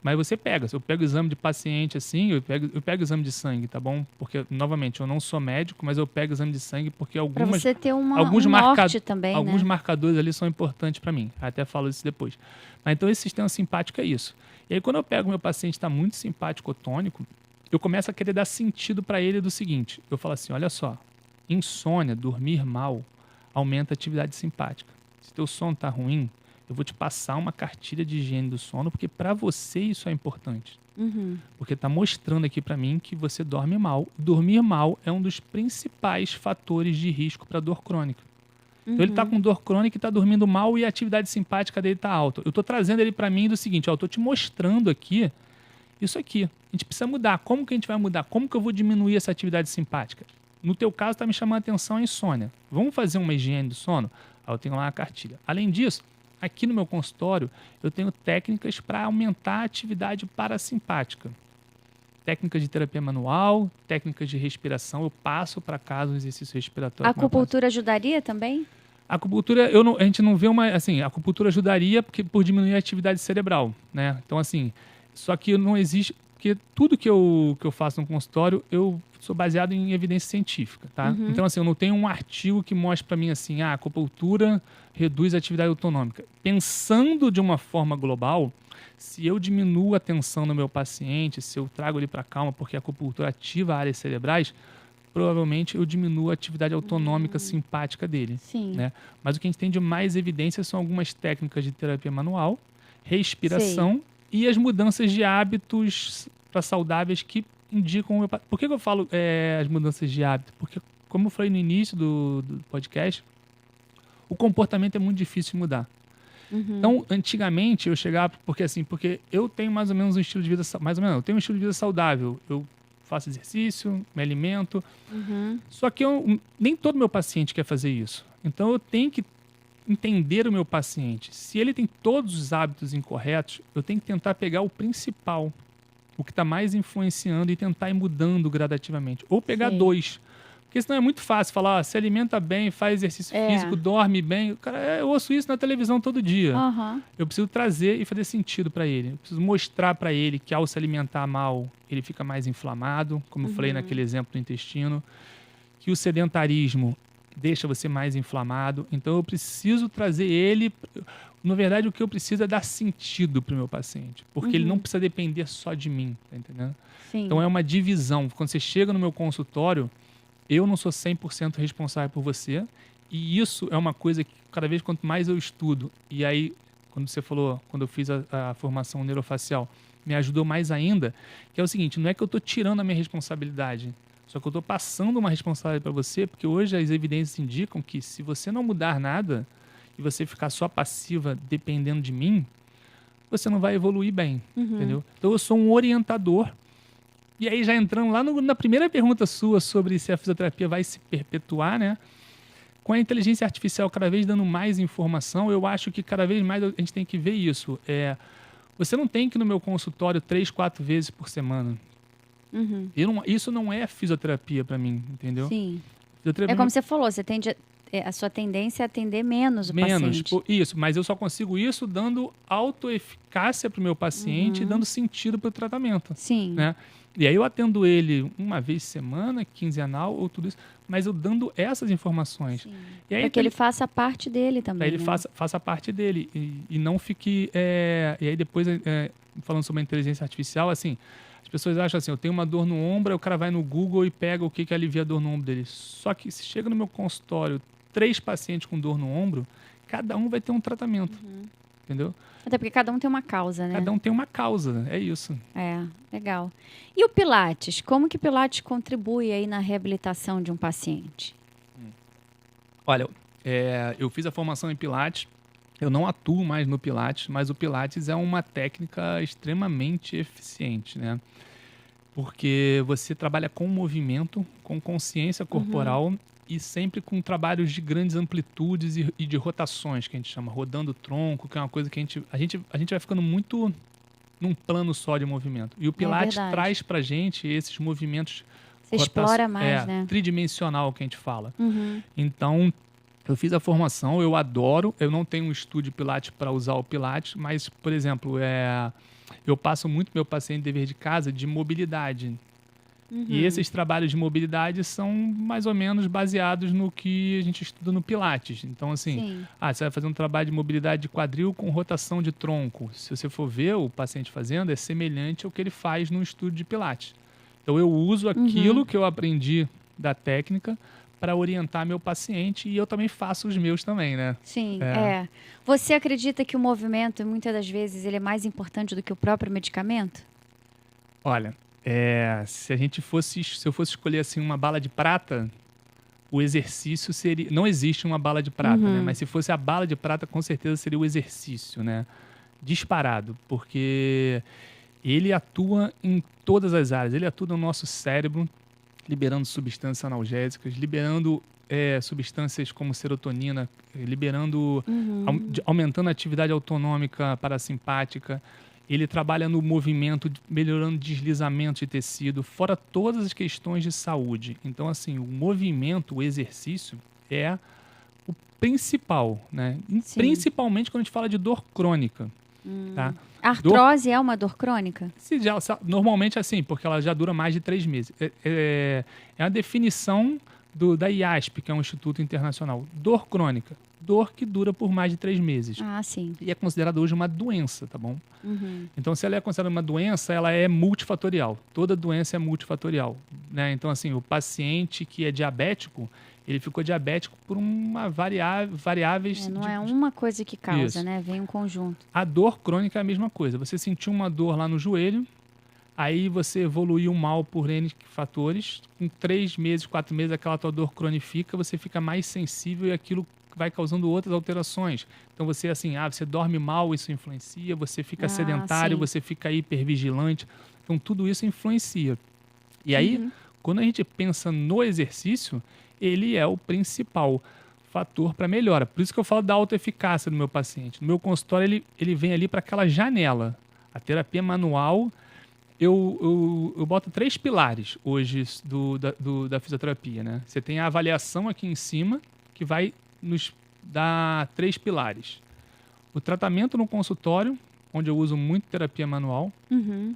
mas você pega. Se eu pego o exame de paciente assim, eu pego o exame de sangue, tá bom? Porque, novamente, eu não sou médico, mas eu pego o exame de sangue porque pra você ter um norte também, alguns né? marcadores ali são importantes para mim. Eu até falo isso depois. Mas então, esse sistema simpático é isso. E aí, quando eu pego o meu paciente que está muito simpático tônico, eu começo a querer dar sentido para ele do seguinte. Eu falo assim, olha só, insônia, dormir mal, aumenta a atividade simpática. Se teu sono está ruim, eu vou te passar uma cartilha de higiene do sono, porque para você isso é importante. Porque está mostrando aqui para mim que você dorme mal. Dormir mal é um dos principais fatores de risco para dor crônica. Então ele está com dor crônica e está dormindo mal e a atividade simpática dele está alta. Eu estou trazendo ele para mim do seguinte, eu estou te mostrando aqui isso aqui. A gente precisa mudar. Como que a gente vai mudar? Como que eu vou diminuir essa atividade simpática? No teu caso, está me chamando a atenção a insônia. Vamos fazer uma higiene do sono? Eu tenho lá a cartilha. Além disso, aqui no meu consultório, eu tenho técnicas para aumentar a atividade parasimpática. técnicas de terapia manual, técnicas de respiração. Eu passo para casa o exercício respiratório. A acupuntura ajudaria também? A acupuntura, a gente não vê uma... Assim, a acupuntura ajudaria por diminuir a atividade cerebral, né? Então, assim, só que não existe... Porque tudo que eu faço no consultório, eu sou baseado em evidência científica, tá? Uhum. Então, assim, eu não tenho um artigo que mostre para mim assim, a acupuntura reduz a atividade autonômica. Pensando de uma forma global, se eu diminuo a tensão no meu paciente, se eu trago ele para calma, porque a acupuntura ativa áreas cerebrais, provavelmente eu diminuo a atividade autonômica simpática dele. Sim. Né? Mas o que a gente tem de mais evidência são algumas técnicas de terapia manual, respiração e as mudanças de hábitos para saudáveis que indicam... Por que eu falo as mudanças de hábito? Porque, como eu falei no início do podcast, o comportamento é muito difícil de mudar. Uhum. Então, antigamente, eu chegava... Porque eu tenho mais ou menos um estilo de vida... Mais ou menos, eu tenho um estilo de vida saudável. Eu faço exercício, me alimento. Uhum. Só que nem todo meu paciente quer fazer isso. Então, eu tenho que entender o meu paciente. Se ele tem todos os hábitos incorretos, eu tenho que tentar pegar o principal, o que está mais influenciando e tentar ir mudando gradativamente. Ou pegar dois. Porque senão é muito fácil falar, se alimenta bem, faz exercício físico, dorme bem. Cara, eu ouço isso na televisão todo dia. Uhum. Eu preciso trazer e fazer sentido para ele. Eu preciso mostrar para ele que ao se alimentar mal, ele fica mais inflamado, como eu falei naquele exemplo do intestino. Que o sedentarismo deixa você mais inflamado. Então eu preciso trazer ele... Na verdade, o que eu preciso é dar sentido para o meu paciente. Porque ele não precisa depender só de mim, tá entendendo? Sim. Então é uma divisão. Quando você chega no meu consultório, eu não sou 100% responsável por você. E isso é uma coisa que cada vez quanto mais eu estudo, e aí, quando você falou, quando eu fiz a formação neurofacial, me ajudou mais ainda, que é o seguinte, não é que eu estou tirando a minha responsabilidade, só que eu estou passando uma responsabilidade para você, porque hoje as evidências indicam que se você não mudar nada e você ficar só passiva dependendo de mim, você não vai evoluir bem, entendeu? Então eu sou um orientador. E aí já entrando lá na primeira pergunta sua sobre se a fisioterapia vai se perpetuar, né? Com a inteligência artificial cada vez dando mais informação, eu acho que cada vez mais a gente tem que ver isso. Você não tem que ir no meu consultório 3, 4 vezes por semana. Uhum. Isso não é fisioterapia para mim, entendeu? Sim. Fisioterapia É como você falou, você tende a sua tendência é atender menos o paciente. Isso, mas eu só consigo isso dando autoeficácia para o meu paciente e dando sentido para o tratamento. Sim. Né? E aí eu atendo ele uma vez por semana, quinzenal ou tudo isso, mas eu dando essas informações. Sim. E aí, para que ele faça a parte dele também. Para ele faça a parte dele e não fique... E aí depois, falando sobre a inteligência artificial, assim, as pessoas acham assim, eu tenho uma dor no ombro, aí o cara vai no Google e pega o que alivia a dor no ombro dele. Só que se chega no meu consultório 3 pacientes com dor no ombro, cada um vai ter um tratamento. Entendeu? Até porque cada um tem uma causa, né? Cada um tem uma causa, é isso. Legal. E o Pilates? Como que o Pilates contribui aí na reabilitação de um paciente? Olha, eu fiz a formação em Pilates, eu não atuo mais no Pilates, mas o Pilates é uma técnica extremamente eficiente, né? Porque você trabalha com movimento, com consciência corporal e sempre com trabalhos de grandes amplitudes e de rotações, que a gente chama, rodando o tronco, que é uma coisa que a gente vai ficando muito num plano só de movimento. E o Pilates traz pra gente esses movimentos... Você explora mais, né? Tridimensional que a gente fala. Então, eu fiz a formação, eu adoro, eu não tenho um estúdio Pilates para usar o Pilates, mas, por exemplo, eu passo muito meu paciente dever de casa de mobilidade. E esses trabalhos de mobilidade são mais ou menos baseados no que a gente estuda no Pilates. Então, assim, você vai fazer um trabalho de mobilidade de quadril com rotação de tronco. Se você for ver o paciente fazendo, é semelhante ao que ele faz no estúdio de Pilates. Então, eu uso aquilo que eu aprendi da técnica para orientar meu paciente e eu também faço os meus também, né? Sim, Você acredita que o movimento, muitas das vezes, ele é mais importante do que o próprio medicamento? Olha... se eu fosse escolher assim uma bala de prata, o exercício seria... Não existe uma bala de prata, né? Mas se fosse a bala de prata, com certeza seria o exercício, né? Disparado, porque ele atua em todas as áreas. Ele atua no nosso cérebro, liberando substâncias analgésicas, liberando substâncias como serotonina, liberando... aumentando a atividade autonômica parasimpática. ele trabalha no movimento, melhorando deslizamento de tecido, fora todas as questões de saúde. Então, assim, o movimento, o exercício é o principal, né? Sim. Principalmente quando a gente fala de dor crônica, tá? A artrose é uma dor crônica? Normalmente assim, porque ela já dura mais de 3 meses. É a definição da IASP, que é um instituto internacional. Dor crônica. Dor que dura por mais de 3 meses. Ah, sim. E é considerada hoje uma doença, tá bom? Uhum. Então, se ela é considerada uma doença, ela é multifatorial. Toda doença é multifatorial, né? Então, assim, o paciente que é diabético, ele ficou diabético por uma variáveis... Não é uma coisa que causa, Isso. né? Vem um conjunto. A dor crônica é a mesma coisa. Você sentiu uma dor lá no joelho, aí você evoluiu mal por N fatores. Com 3 meses, 4 meses, aquela tua dor cronifica, você fica mais sensível e aquilo vai causando outras alterações. Então você assim, você dorme mal, isso influencia, você fica sedentário, sim. você fica hipervigilante. Então tudo isso influencia. E aí, quando a gente pensa no exercício, ele é o principal fator para melhora. Por isso que eu falo da autoeficácia do meu paciente. No meu consultório, ele vem ali para aquela janela. A terapia manual, eu boto 3 pilares hoje da fisioterapia, né? Você tem a avaliação aqui em cima, que vai nos dar 3 pilares. O tratamento no consultório, onde eu uso muito terapia manual. Uhum.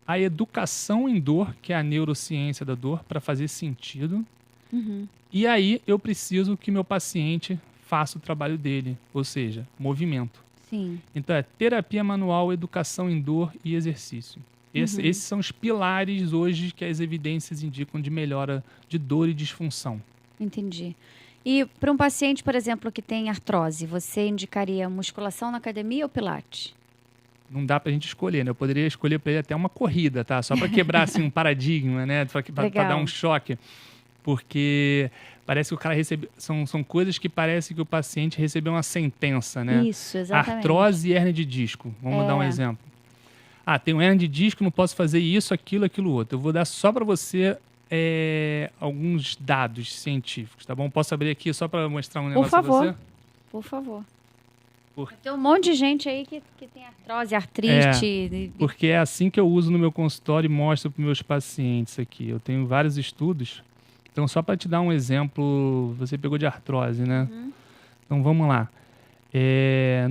A educação em dor, que é a neurociência da dor, para fazer sentido. Uhum. E aí eu preciso que meu paciente faça o trabalho dele, ou seja, movimento. Sim. Então é terapia manual, educação em dor e exercício. Esses são os pilares hoje que as evidências indicam de melhora de dor e disfunção. Entendi. E para um paciente, por exemplo, que tem artrose, você indicaria musculação na academia ou pilates? Não dá pra gente escolher, né? Eu poderia escolher para ele até uma corrida, tá? Só para quebrar assim, um paradigma, né? Para dar um choque. Porque parece que o cara recebe... São coisas que parece que o paciente recebeu uma sentença, né? Isso, exatamente. Artrose e hérnia de disco. Vamos dar um exemplo. Tem um hérnia de disco, não posso fazer isso, aquilo, outro. Eu vou dar só para você alguns dados científicos, tá bom? Posso abrir aqui só para mostrar um negócio para você? Por favor. Tem um monte de gente aí que tem artrose, artrite. Porque é assim que eu uso no meu consultório e mostro para meus pacientes aqui. Eu tenho vários estudos. Então, só para te dar um exemplo, você pegou de artrose, né? Então, vamos lá.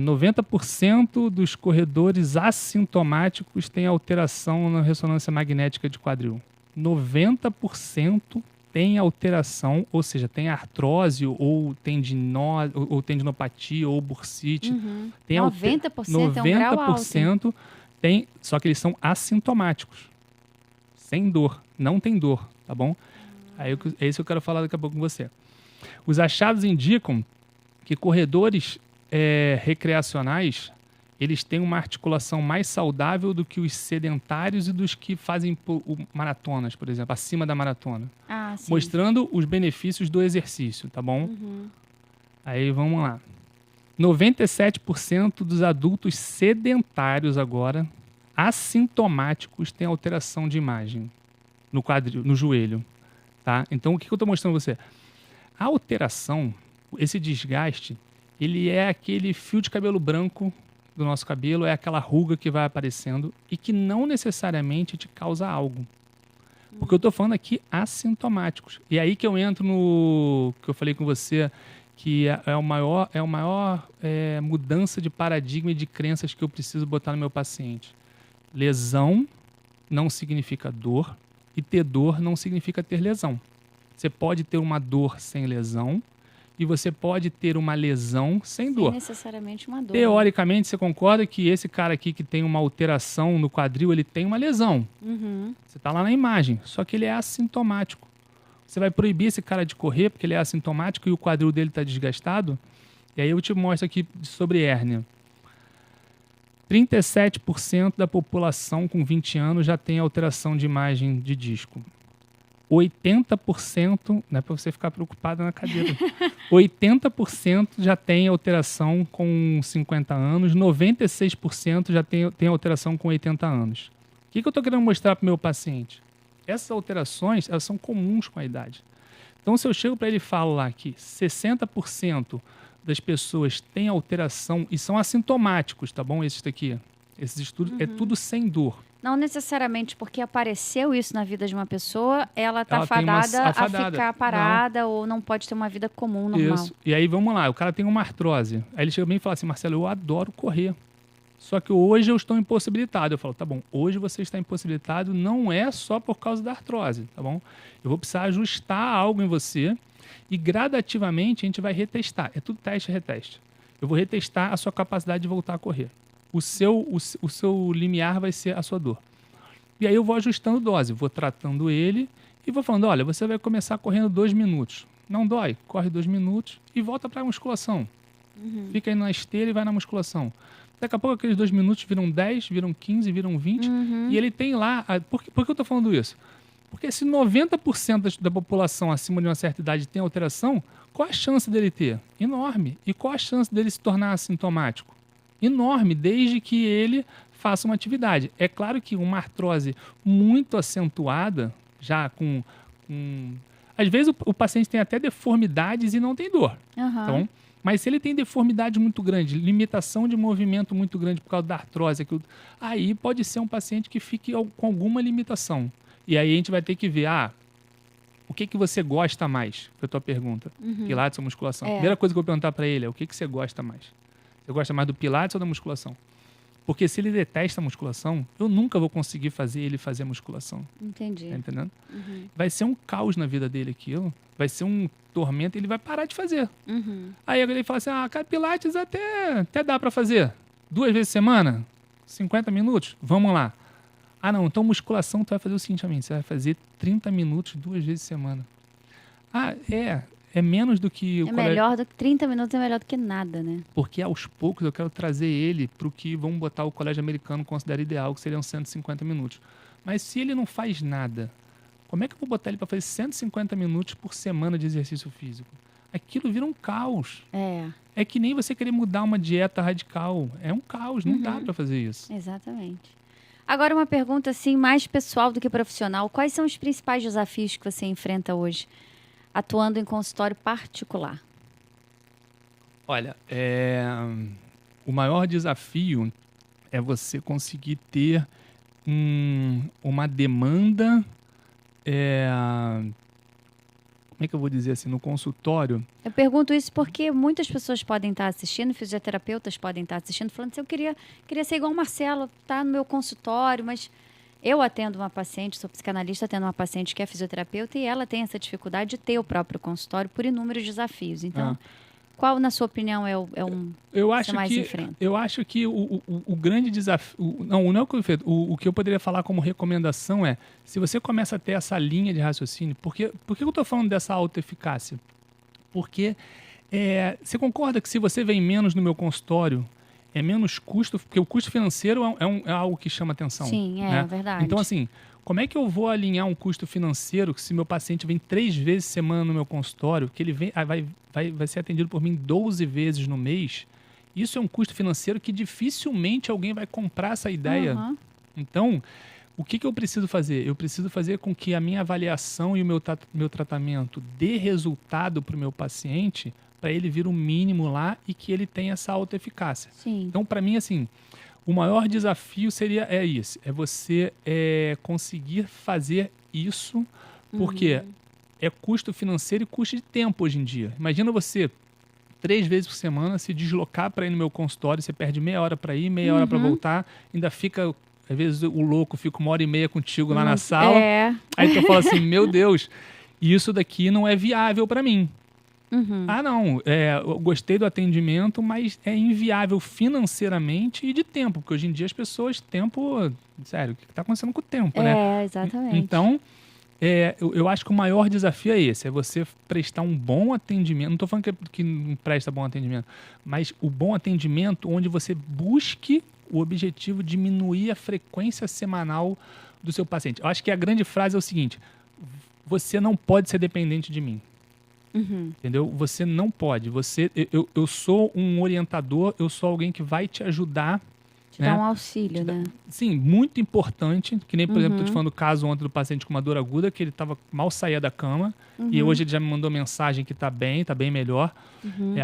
90% dos corredores assintomáticos têm alteração na ressonância magnética de quadril. 90% tem alteração, ou seja, tem artrose ou tendinose, ou tendinopatia ou bursite. Tem 90% é um grau alto. Tem, só que eles são assintomáticos. Sem dor, não tem dor, tá bom? Aí é isso que eu quero falar daqui a pouco com você. Os achados indicam que corredores recreacionais, eles têm uma articulação mais saudável do que os sedentários e dos que fazem maratonas, por exemplo, acima da maratona. Sim. Mostrando os benefícios do exercício, tá bom? Aí vamos lá. 97% dos adultos sedentários agora, assintomáticos, têm alteração de imagem no quadril, no joelho. Tá? Então, o que eu estou mostrando para você? A alteração, esse desgaste, ele é aquele fio de cabelo branco do nosso cabelo, é aquela ruga que vai aparecendo e que não necessariamente te causa algo. Porque eu estou falando aqui assintomáticos. E aí que eu entro no que eu falei com você, que é a maior mudança de paradigma e de crenças que eu preciso botar no meu paciente. Lesão não significa dor e ter dor não significa ter lesão. Você pode ter uma dor sem lesão e você pode ter uma lesão sem dor. Sem necessariamente uma dor. Teoricamente, você concorda que esse cara aqui que tem uma alteração no quadril, ele tem uma lesão. Você está lá na imagem, só que ele é assintomático. Você vai proibir esse cara de correr porque ele é assintomático e o quadril dele está desgastado? E aí eu te mostro aqui sobre hérnia. 37% da população com 20 anos já tem alteração de imagem de disco. 80%, não é para você ficar preocupado na cadeira, 80% já tem alteração com 50 anos, 96% já tem alteração com 80 anos. O que eu estou querendo mostrar para o meu paciente? Essas alterações, elas são comuns com a idade. Então, se eu chego para ele e falo lá que 60% das pessoas têm alteração e são assintomáticos, tá bom? Esses daqui. Esses estudos é tudo sem dor. Não necessariamente porque apareceu isso na vida de uma pessoa, ela está Ela tem uma fadada a afadada. ficar parada ou não pode ter uma vida comum, normal. Isso. E aí, vamos lá, o cara tem uma artrose. Aí ele chega pra mim e fala assim, Marcelo, eu adoro correr. Só que hoje eu estou impossibilitado. Eu falo, tá bom, hoje você está impossibilitado, não é só por causa da artrose, tá bom? Eu vou precisar ajustar algo em você e gradativamente a gente vai retestar. É tudo teste e reteste. Eu vou retestar a sua capacidade de voltar a correr. O seu limiar vai ser a sua dor. E aí eu vou ajustando dose, vou tratando ele e vou falando, olha, você vai começar correndo 2 minutos. Não dói, corre 2 minutos e volta para a musculação. Fica aí na esteira e vai na musculação. Daqui a pouco aqueles 2 minutos viram 10, viram 15, viram 20. E ele tem lá... Por que eu estou falando isso? Porque se 90% da população acima de uma certa idade tem alteração, qual a chance dele ter? Enorme. E qual a chance dele se tornar assintomático? Enorme, desde que ele faça uma atividade. É claro que uma artrose muito acentuada, já com às vezes o paciente tem até deformidades e não tem dor. Tá bom? Mas se ele tem deformidade muito grande, limitação de movimento muito grande por causa da artrose, aí pode ser um paciente que fique com alguma limitação. E aí a gente vai ter que ver, o que você gosta mais? Foi a tua pergunta. Pilates ou musculação? A primeira coisa que eu vou perguntar para ele é o que você gosta mais? Você gosta mais do Pilates ou da musculação? Porque se ele detesta a musculação, eu nunca vou conseguir fazer ele fazer musculação. Entendi. Tá entendendo? Vai ser um caos na vida dele aquilo. Vai ser um tormento e ele vai parar de fazer. Aí ele fala assim, cara, Pilates até dá para fazer. 2 vezes por semana? 50 minutos? Vamos lá. Não, então musculação tu vai fazer o seguinte, você vai fazer 30 minutos 2 vezes por semana. É menos do que... melhor do que 30 minutos, é melhor do que nada, né? Porque aos poucos eu quero trazer ele para o que vamos botar o colégio americano considera ideal, que seriam 150 minutos. Mas se ele não faz nada, como é que eu vou botar ele para fazer 150 minutos por semana de exercício físico? Aquilo vira um caos. É que nem você querer mudar uma dieta radical. É um caos, não dá para fazer isso. Exatamente. Agora uma pergunta assim, mais pessoal do que profissional. Quais são os principais desafios que você enfrenta hoje, atuando em consultório particular? Olha, o maior desafio é você conseguir ter uma demanda, como é que eu vou dizer assim, no consultório. Eu pergunto isso porque muitas pessoas podem estar assistindo, fisioterapeutas podem estar assistindo, falando assim, eu queria ser igual o Marcelo, tá no meu consultório, mas... Eu atendo uma paciente, sou psicanalista, atendo uma paciente que é fisioterapeuta e ela tem essa dificuldade de ter o próprio consultório por inúmeros desafios. Então, qual, na sua opinião, é um que você mais enfrenta? Eu acho que o grande desafio... Não é o que eu fiz. O que eu poderia falar como recomendação é, se você começa a ter essa linha de raciocínio... Por que eu estou falando dessa autoeficácia? Porque você concorda que se você vem menos no meu consultório... É menos custo, porque o custo financeiro é algo que chama atenção. Sim, né? Verdade. Então, assim, como é que eu vou alinhar um custo financeiro se meu paciente vem 3 vezes por semana no meu consultório, que ele vai ser atendido por mim 12 vezes no mês? Isso é um custo financeiro que dificilmente alguém vai comprar essa ideia. Então, o que eu preciso fazer? Eu preciso fazer com que a minha avaliação e o meu tratamento dê resultado para o meu paciente, para ele vir o mínimo lá e que ele tenha essa autoeficácia. Sim. Então, para mim, assim, o maior desafio seria isso. É você conseguir fazer isso, porque é custo financeiro e custo de tempo hoje em dia. Imagina você, 3 vezes por semana, se deslocar para ir no meu consultório, você perde meia hora para ir, meia hora para voltar, ainda fica... Às vezes o louco fica 1h30 contigo lá na sala. Aí tu fala assim, meu Deus, isso daqui não é viável para mim. Não, eu gostei do atendimento, mas é inviável financeiramente e de tempo, porque hoje em dia as pessoas, sério, o que está acontecendo com o tempo, né? Exatamente. Então, eu acho que o maior desafio é esse, é você prestar um bom atendimento, não estou falando que não presta bom atendimento, mas o bom atendimento onde você busque o objetivo de diminuir a frequência semanal do seu paciente. Eu acho que a grande frase é o seguinte, você não pode ser dependente de mim. Entendeu? Você não pode. Eu sou um orientador, eu sou alguém que vai te ajudar Te dá um auxílio, né? Sim, muito importante. Que nem, por exemplo, estou te falando do caso ontem do paciente com uma dor aguda, que ele mal saía da cama. E hoje ele já me mandou mensagem que tá bem melhor.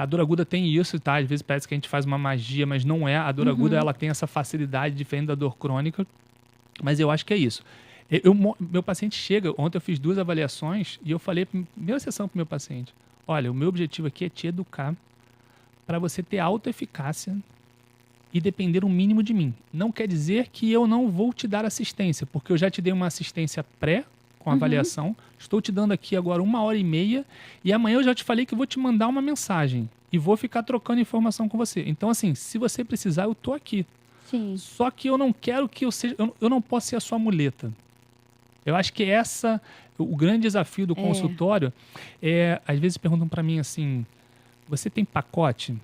A dor aguda tem isso, tá? Às vezes parece que a gente faz uma magia, mas não é. A dor aguda, ela tem essa facilidade diferente da dor crônica. Mas eu acho que é isso. Meu paciente chega, ontem eu fiz 2 avaliações e eu falei, primeira sessão para o meu paciente, olha, o meu objetivo aqui é te educar para você ter autoeficácia e depender o mínimo de mim. Não quer dizer que eu não vou te dar assistência, porque eu já te dei uma assistência com avaliação, estou te dando aqui agora 1h30 e amanhã eu já te falei que eu vou te mandar uma mensagem e vou ficar trocando informação com você. Então, assim, se você precisar, eu tô aqui. Sim. Só que eu não quero que eu não posso ser a sua muleta. Eu acho que o grande desafio do consultório às vezes perguntam para mim assim, você tem pacote?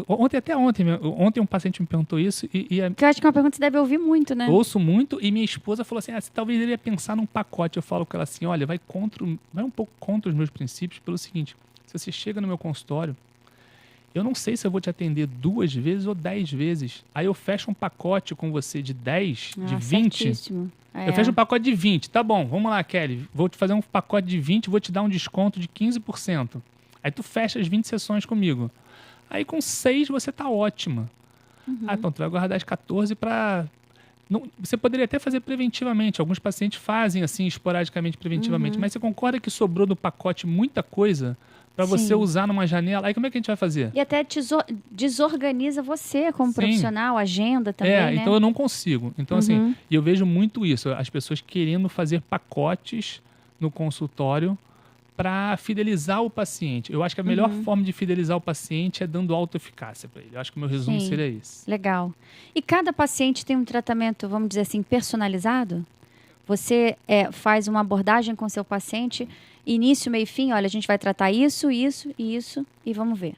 Ontem um paciente me perguntou isso que eu acho que é uma pergunta que você deve ouvir muito, né? Eu ouço muito e minha esposa falou assim, você talvez deveria pensar num pacote. Eu falo com ela assim, olha, vai um pouco contra os meus princípios pelo seguinte, se você chega no meu consultório, eu não sei se eu vou te atender 2 vezes ou 10 vezes. Aí eu fecho um pacote com você de 10, de 20. Certíssimo. Eu fecho um pacote de 20. Tá bom, vamos lá, Kelly. Vou te fazer um pacote de 20, vou te dar um desconto de 15%. Aí tu fecha as 20 sessões comigo. Aí com 6 você tá ótima. Então tu vai guardar as 14 para... Você poderia até fazer preventivamente. Alguns pacientes fazem assim, esporadicamente, preventivamente. Mas você concorda que sobrou do pacote muita coisa para você usar numa janela? Aí como é que a gente vai fazer? E até desorganiza você como profissional, agenda também, né? Então eu não consigo. Então, assim, e eu vejo muito isso. As pessoas querendo fazer pacotes no consultório para fidelizar o paciente. Eu acho que a melhor forma de fidelizar o paciente é dando autoeficácia para ele. Eu acho que o meu resumo seria esse. Legal. E cada paciente tem um tratamento, vamos dizer assim, personalizado? Você faz uma abordagem com seu paciente, início, meio e fim, olha, a gente vai tratar isso, isso e isso e vamos ver.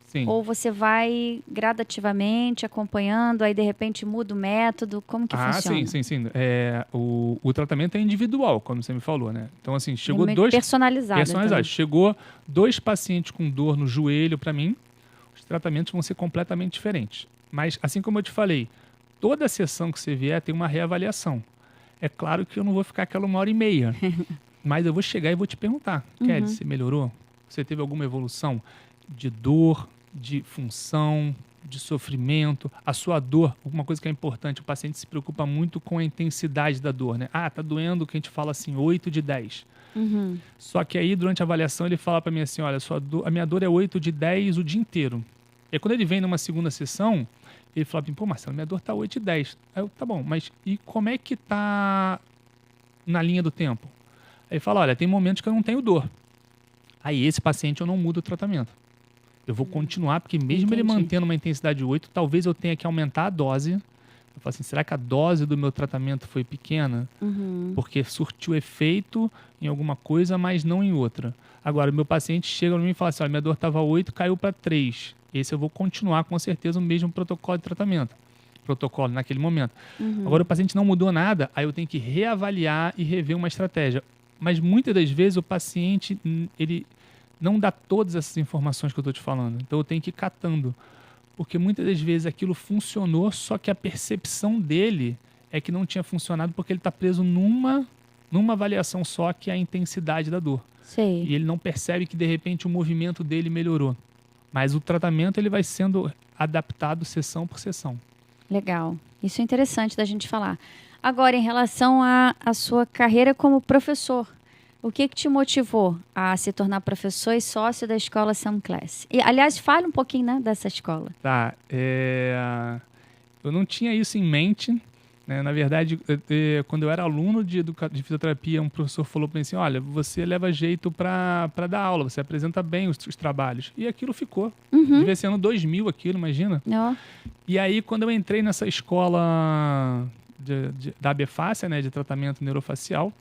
Sim. Ou você vai gradativamente acompanhando, aí de repente muda o método, como que funciona? Sim. O tratamento é individual, como você me falou, né? Então, assim, chegou personalizado. Então. Chegou 2 pacientes com dor no joelho para mim, os tratamentos vão ser completamente diferentes. Mas, assim como eu te falei, toda sessão que você vier tem uma reavaliação. É claro que eu não vou ficar aquela 1h30, mas eu vou chegar e vou te perguntar, Kelly, você melhorou? Você teve alguma evolução de dor, de função, de sofrimento? A sua dor, uma coisa que é importante, o paciente se preocupa muito com a intensidade da dor, né? Tá doendo, que a gente fala assim, 8 de 10. Só que aí, durante a avaliação, ele fala para mim assim, olha, a minha dor é 8 de 10 o dia inteiro. E aí, quando ele vem numa segunda sessão, ele fala para mim, pô, Marcelo, minha dor tá 8 de 10. Aí eu, tá bom, mas e como é que tá na linha do tempo? Aí ele fala, olha, tem momentos que eu não tenho dor. Aí esse paciente eu não mudo o tratamento. Eu vou continuar, porque mesmo ele mantendo uma intensidade 8, talvez eu tenha que aumentar a dose. Eu falo assim, será que a dose do meu tratamento foi pequena? Porque surtiu efeito em alguma coisa, mas não em outra. Agora, o meu paciente chega para mim e fala assim, olha, minha dor estava 8, caiu para 3. Esse eu vou continuar, com certeza, o mesmo protocolo de tratamento. Protocolo naquele momento. Agora, o paciente não mudou nada, aí eu tenho que reavaliar e rever uma estratégia. Mas muitas das vezes o paciente, ele não dá todas essas informações que eu estou te falando. Então eu tenho que ir catando. Porque muitas das vezes aquilo funcionou, só que a percepção dele é que não tinha funcionado porque ele está preso numa avaliação só, que é a intensidade da dor. Sei. E ele não percebe que de repente o movimento dele melhorou. Mas o tratamento ele vai sendo adaptado sessão por sessão. Legal. Isso é interessante da gente falar. Agora, em relação à sua carreira como professor, o que te motivou a se tornar professor e sócio da escola Sam Class? E, aliás, fale um pouquinho, né, dessa escola. Tá. Eu não tinha isso em mente, né? Na verdade, quando eu era aluno de fisioterapia, um professor falou para mim assim, olha, você leva jeito para dar aula, você apresenta bem os trabalhos. E aquilo ficou. Devia ser ano 2000 aquilo, imagina. E aí, quando eu entrei nessa escola da ABFácia, né, de tratamento neurofacial,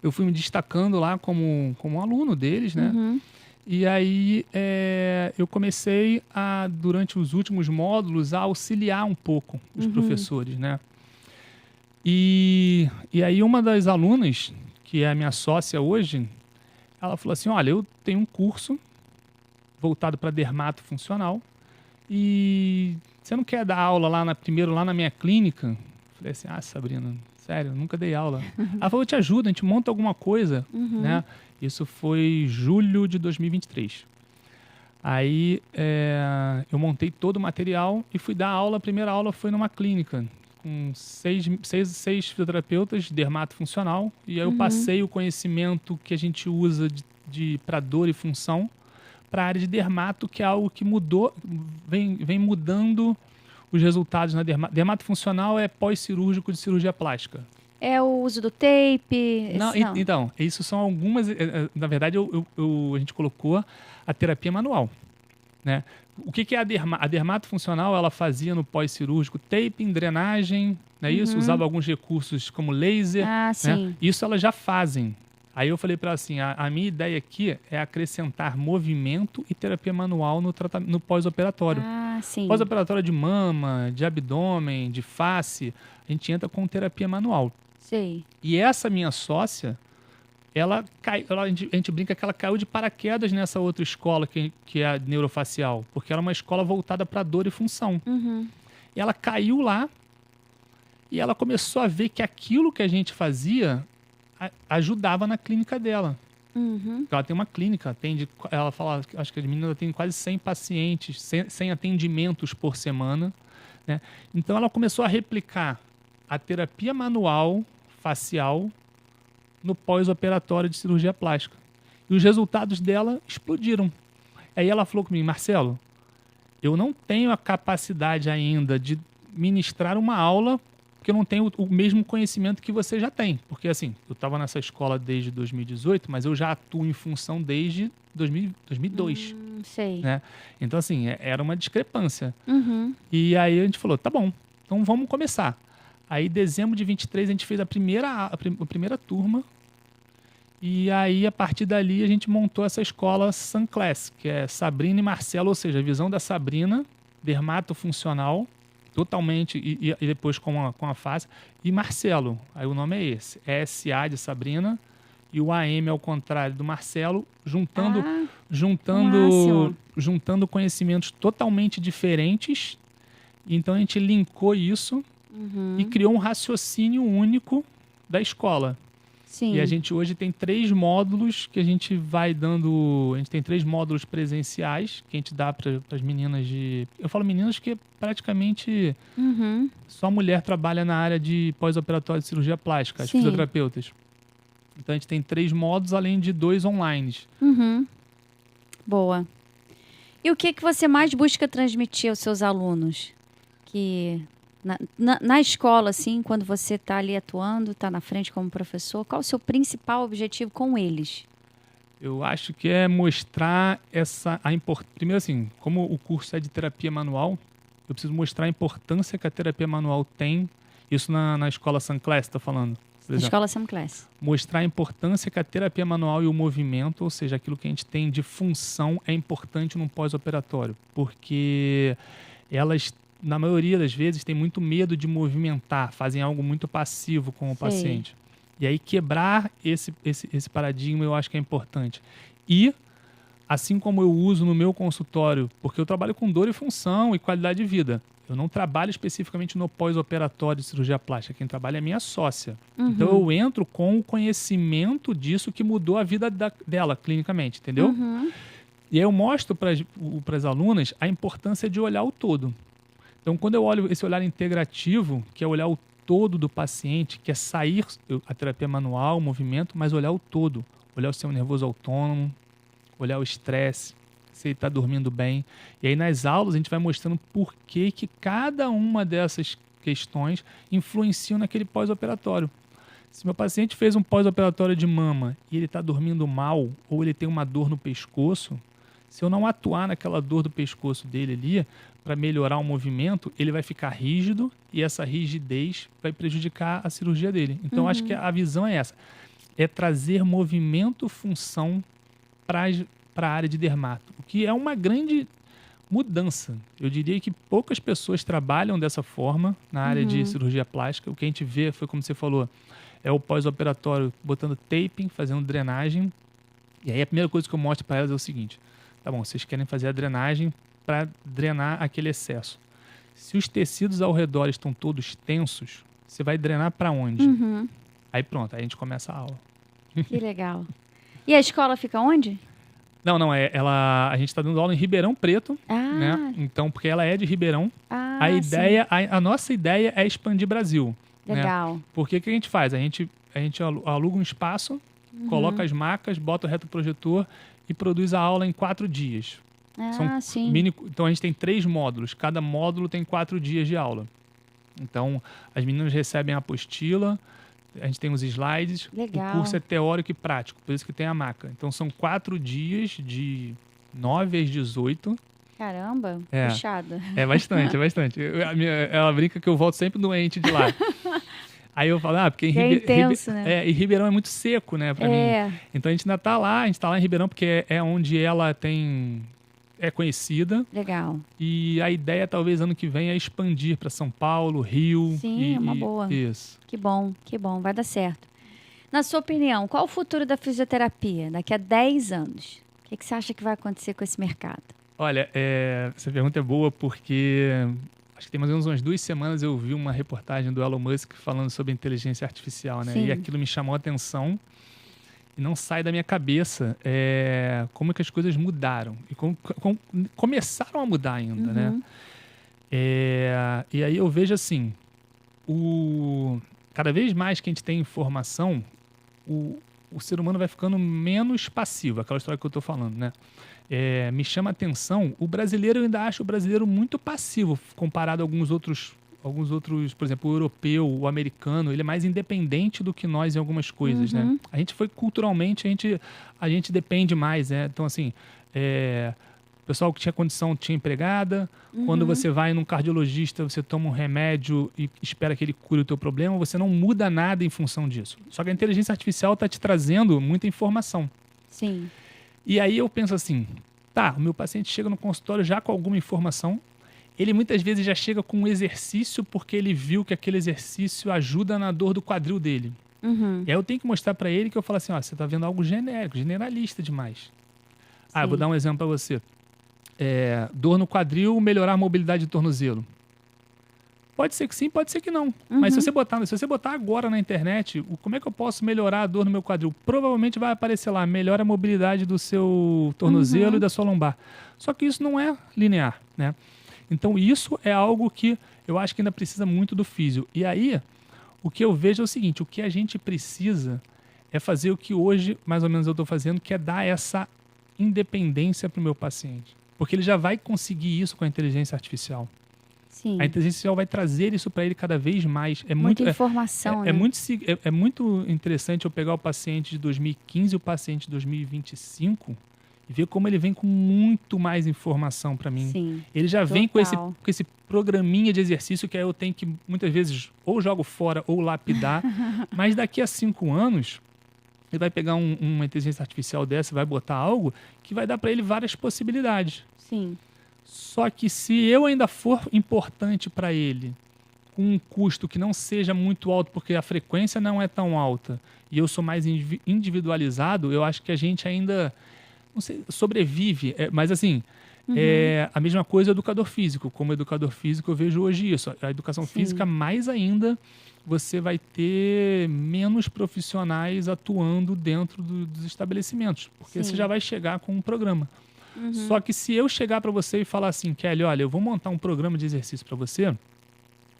eu fui me destacando lá como aluno deles, né? E aí eu comecei durante os últimos módulos, a auxiliar um pouco os professores, né? E aí uma das alunas, que é a minha sócia hoje, ela falou assim, olha, eu tenho um curso voltado para dermato funcional e você não quer dar aula primeiro lá na minha clínica? Falei assim, Sabrina, sério, eu nunca dei aula. Ela falou, eu te ajudo, a gente monta alguma coisa, né? Isso foi julho de 2023. Aí eu montei todo o material e fui dar aula. A primeira aula foi numa clínica com seis fisioterapeutas, dermatofuncional. E aí eu passei o conhecimento que a gente usa para dor e função para a área de dermato, que é algo que mudou, vem mudando os resultados na dermatofuncional. É pós-cirúrgico de cirurgia plástica. É o uso do tape? Não. Então, isso são algumas... Na verdade, a gente colocou a terapia manual, né? O que é a dermatofuncional? Ela fazia no pós-cirúrgico taping, drenagem, não é isso? Usava alguns recursos como laser. Sim. Né? Isso elas já fazem. Aí eu falei para ela assim, a minha ideia aqui é acrescentar movimento e terapia manual no pós-operatório. Sim. Pós-operatório de mama, de abdômen, de face, a gente entra com terapia manual. Sim. E essa minha sócia, a gente brinca que ela caiu de paraquedas nessa outra escola que é a neurofacial, porque era uma escola voltada para dor e função. E ela caiu lá e ela começou a ver que aquilo que a gente fazia ajudava na clínica dela. Ela tem uma clínica, ela fala, acho que a menina tem quase 100 pacientes, 100 atendimentos por semana, né? Então ela começou a replicar a terapia manual facial no pós-operatório de cirurgia plástica. E os resultados dela explodiram. Aí ela falou comigo, Marcelo, eu não tenho a capacidade ainda de ministrar uma aula porque eu não tenho o mesmo conhecimento que você já tem. Porque, assim, eu estava nessa escola desde 2018, mas eu já atuo em função desde 2002. Sei. Né? Então, assim, era uma discrepância. E aí a gente falou, tá bom, então vamos começar. Aí, em dezembro de 23, a gente fez a primeira turma. E aí, a partir dali, a gente montou essa escola Sunclass, que é Sabrina e Marcelo, ou seja, a visão da Sabrina, dermatofuncional, totalmente, e depois com a face, e Marcelo, aí o nome é esse, é SA de Sabrina, e o AM ao contrário do Marcelo, juntando conhecimentos totalmente diferentes. Então, a gente linkou isso e criou um raciocínio único da escola. Sim. E a gente hoje tem 3 módulos que a gente vai dando... A gente tem 3 módulos presenciais que a gente dá para as meninas de... Eu falo meninas porque praticamente só mulher trabalha na área de pós-operatório de cirurgia plástica, as fisioterapeutas. Então a gente tem 3 módulos além de 2 online. Boa. E o que você mais busca transmitir aos seus alunos? Que... Na escola, assim, quando você está ali atuando, está na frente como professor, qual o seu principal objetivo com eles? Eu acho que é mostrar a importância... Primeiro, assim, como o curso é de terapia manual, eu preciso mostrar a importância que a terapia manual tem. Isso na escola Sunclass, está falando? Escola Sunclass. Mostrar a importância que a terapia manual e o movimento, ou seja, aquilo que a gente tem de função, é importante no pós-operatório. Porque elas... na maioria das vezes, tem muito medo de movimentar, fazem algo muito passivo com o paciente. E aí, quebrar esse paradigma eu acho que é importante. E, assim como eu uso no meu consultório, porque eu trabalho com dor e função e qualidade de vida, eu não trabalho especificamente no pós-operatório de cirurgia plástica, quem trabalha é minha sócia. Então, eu entro com o conhecimento disso que mudou a vida dela, clinicamente, entendeu? E aí eu mostro para as alunas a importância de olhar o todo. Então, quando eu olho esse olhar integrativo, que é olhar o todo do paciente, que é sair a terapia manual, o movimento, mas olhar o todo. Olhar o sistema nervoso autônomo, olhar o estresse, se ele está dormindo bem. E aí, nas aulas, a gente vai mostrando por que cada uma dessas questões influenciam naquele pós-operatório. Se meu paciente fez um pós-operatório de mama e ele está dormindo mal, ou ele tem uma dor no pescoço, se eu não atuar naquela dor do pescoço dele ali, para melhorar o movimento, ele vai ficar rígido e essa rigidez vai prejudicar a cirurgia dele. Então, acho que a visão é essa. É trazer movimento, função para a área de dermato. O que é uma grande mudança. Eu diria que poucas pessoas trabalham dessa forma na área de cirurgia plástica. O que a gente vê, foi como você falou, é o pós-operatório botando taping, fazendo drenagem. E aí a primeira coisa que eu mostro para elas é o seguinte: tá bom, vocês querem fazer a drenagem para drenar aquele excesso. Se os tecidos ao redor estão todos tensos, você vai drenar para onde? Aí pronto, aí a gente começa a aula. Que legal. E a escola fica onde? Não, a gente está dando aula em Ribeirão Preto, né? Então, porque ela é de Ribeirão. A nossa ideia é expandir Brasil. Legal. Né? Porque o que a gente faz? A gente aluga um espaço, coloca as macas, bota o retroprojetor e produz a aula em 4 dias. Então, a gente tem 3 módulos. Cada módulo tem 4 dias de aula. Então, as meninas recebem a apostila, a gente tem os slides. Legal. O curso é teórico e prático, por isso que tem a maca. Então, são 4 dias de 9 às 18. Caramba, puxado. É bastante, é bastante. Ela brinca que eu volto sempre doente de lá. Aí eu falo, porque é intenso, né? E Ribeirão é muito seco, né, pra mim. Então, a gente ainda tá lá, em Ribeirão, porque é onde ela é conhecida. Legal. E a ideia, talvez, ano que vem, é expandir para São Paulo, Rio. Sim, é uma boa. Isso. Que bom, vai dar certo. Na sua opinião, qual o futuro da fisioterapia daqui a 10 anos? O que você acha que vai acontecer com esse mercado? Olha, essa pergunta é boa porque acho que tem mais ou menos umas 2 semanas eu vi uma reportagem do Elon Musk falando sobre inteligência artificial, né? Sim. E aquilo me chamou a atenção. E não sai da minha cabeça como é que as coisas mudaram. E como começaram a mudar ainda, né? E aí eu vejo assim, cada vez mais que a gente tem informação, o ser humano vai ficando menos passivo, aquela história que eu estou falando, né? Me chama a atenção, eu ainda acho o brasileiro muito passivo comparado a alguns outros, por exemplo, o europeu, o americano, ele é mais independente do que nós em algumas coisas, né? A gente foi culturalmente, a gente depende mais, né? Então, assim, o pessoal que tinha condição tinha empregada. Quando você vai num cardiologista, você toma um remédio e espera que ele cure o teu problema, você não muda nada em função disso. Só que a inteligência artificial está te trazendo muita informação. Sim. E aí eu penso assim, o meu paciente chega no consultório já com alguma informação. Ele muitas vezes já chega com um exercício porque ele viu que aquele exercício ajuda na dor do quadril dele. E aí eu tenho que mostrar para ele que eu falo assim, você está vendo algo genérico, generalista demais. Eu vou dar um exemplo para você. Dor no quadril, melhorar a mobilidade do tornozelo. Pode ser que sim, pode ser que não. Mas se você botar agora na internet, como é que eu posso melhorar a dor no meu quadril? Provavelmente vai aparecer lá, melhora a mobilidade do seu tornozelo e da sua lombar. Só que isso não é linear, né? Então, isso é algo que eu acho que ainda precisa muito do físio. E aí, o que eu vejo é o seguinte, o que a gente precisa é fazer o que hoje, mais ou menos, eu estou fazendo, que é dar essa independência para o meu paciente. Porque ele já vai conseguir isso com a inteligência artificial. Sim. A inteligência artificial vai trazer isso para ele cada vez mais. Muita informação, né? É muito interessante eu pegar o paciente de 2015 e o paciente de 2025 e ver como ele vem com muito mais informação para mim. Sim, ele já vem com esse programinha de exercício que aí eu tenho que, muitas vezes, ou jogo fora ou lapidar. Mas daqui a 5 anos, ele vai pegar uma inteligência artificial dessa e vai botar algo que vai dar para ele várias possibilidades. Sim. Só que se eu ainda for importante para ele, com um custo que não seja muito alto, porque a frequência não é tão alta, e eu sou mais individualizado, eu acho que a gente ainda, não sei, sobrevive. Mas assim, é a mesma coisa o educador físico. Como educador físico eu vejo hoje isso. A educação física, mais ainda, você vai ter menos profissionais atuando dentro dos estabelecimentos, porque você já vai chegar com um programa. Só que se eu chegar para você e falar assim, Kelly, olha, eu vou montar um programa de exercício para você,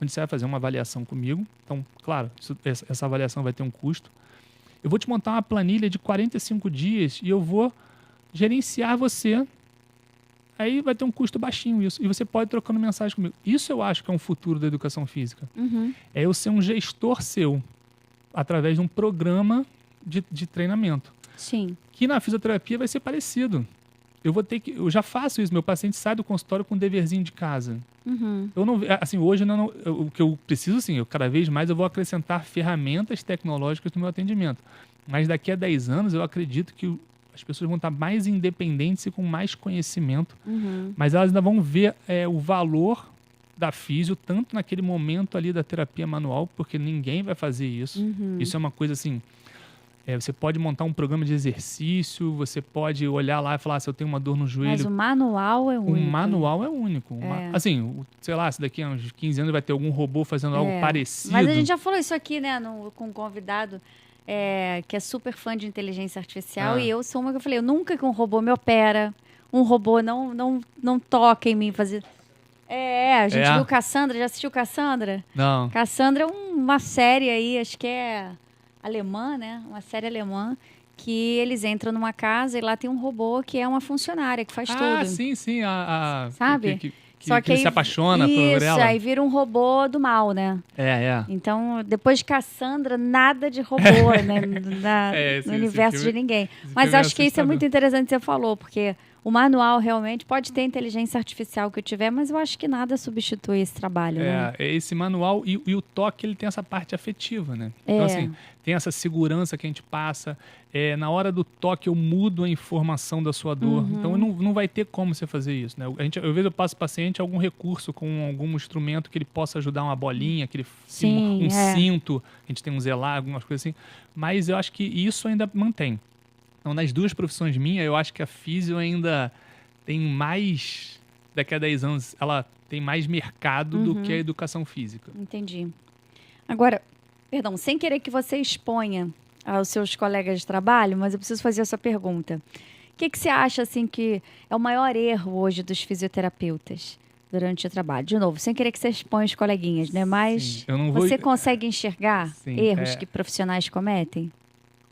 onde você vai fazer uma avaliação comigo. Então, claro, essa avaliação vai ter um custo. Eu vou te montar uma planilha de 45 dias e eu vou gerenciar você. Aí vai ter um custo baixinho isso. E você pode ir trocando mensagem comigo. Isso eu acho que é um futuro da educação física. É eu ser um gestor seu através de um programa de treinamento. Sim. Que na fisioterapia vai ser parecido. Eu já faço isso, meu paciente sai do consultório com um deverzinho de casa. Eu não, assim, hoje o que eu preciso, assim, cada vez mais eu vou acrescentar ferramentas tecnológicas no meu atendimento. Mas daqui a 10 anos eu acredito que as pessoas vão estar mais independentes e com mais conhecimento, mas elas ainda vão ver o valor da físio, tanto naquele momento ali da terapia manual, porque ninguém vai fazer isso. Isso é uma coisa assim, Você pode montar um programa de exercício, você pode olhar lá e falar, se eu tenho uma dor no joelho... Mas o manual é único. O manual é único. Assim, sei lá, se daqui a uns 15 anos vai ter algum robô fazendo algo parecido. Mas a gente já falou isso aqui, né, com um convidado que é super fã de inteligência artificial. E eu sou uma que eu falei, eu nunca que um robô me opera, um robô não toca em mim fazer... a gente viu Cassandra, já assistiu Cassandra? Não. Cassandra é uma série aí, acho que é alemã, né? Uma série alemã, que eles entram numa casa e lá tem um robô que é uma funcionária, que faz tudo. Ah, sim. Sabe? Só que ele se apaixona por ela. Isso, aí vira um robô do mal, né? Então, depois de Cassandra, nada de robô, né? No universo de ninguém. Mas acho que isso é muito interessante que você falou, porque o manual realmente pode ter inteligência artificial que eu tiver, mas eu acho que nada substitui esse trabalho, né? Esse manual e o toque, ele tem essa parte afetiva, né? Então, assim, tem essa segurança que a gente passa. Na hora do toque, eu mudo a informação da sua dor. Então, não vai ter como você fazer isso, né? Às vezes eu passo ao paciente algum recurso com algum instrumento que ele possa ajudar, uma bolinha, cinto, a gente tem um zelar, algumas coisas assim. Mas eu acho que isso ainda mantém. Então, nas duas profissões minhas, eu acho que a físio ainda tem mais... Daqui a 10 anos, ela tem mais mercado do que a educação física. Entendi. Agora, perdão, sem querer que você exponha aos seus colegas de trabalho, mas eu preciso fazer essa pergunta. O que você acha, assim, que é o maior erro hoje dos fisioterapeutas durante o trabalho? De novo, sem querer que você exponha os coleguinhas, né? Mas você consegue enxergar erros que profissionais cometem?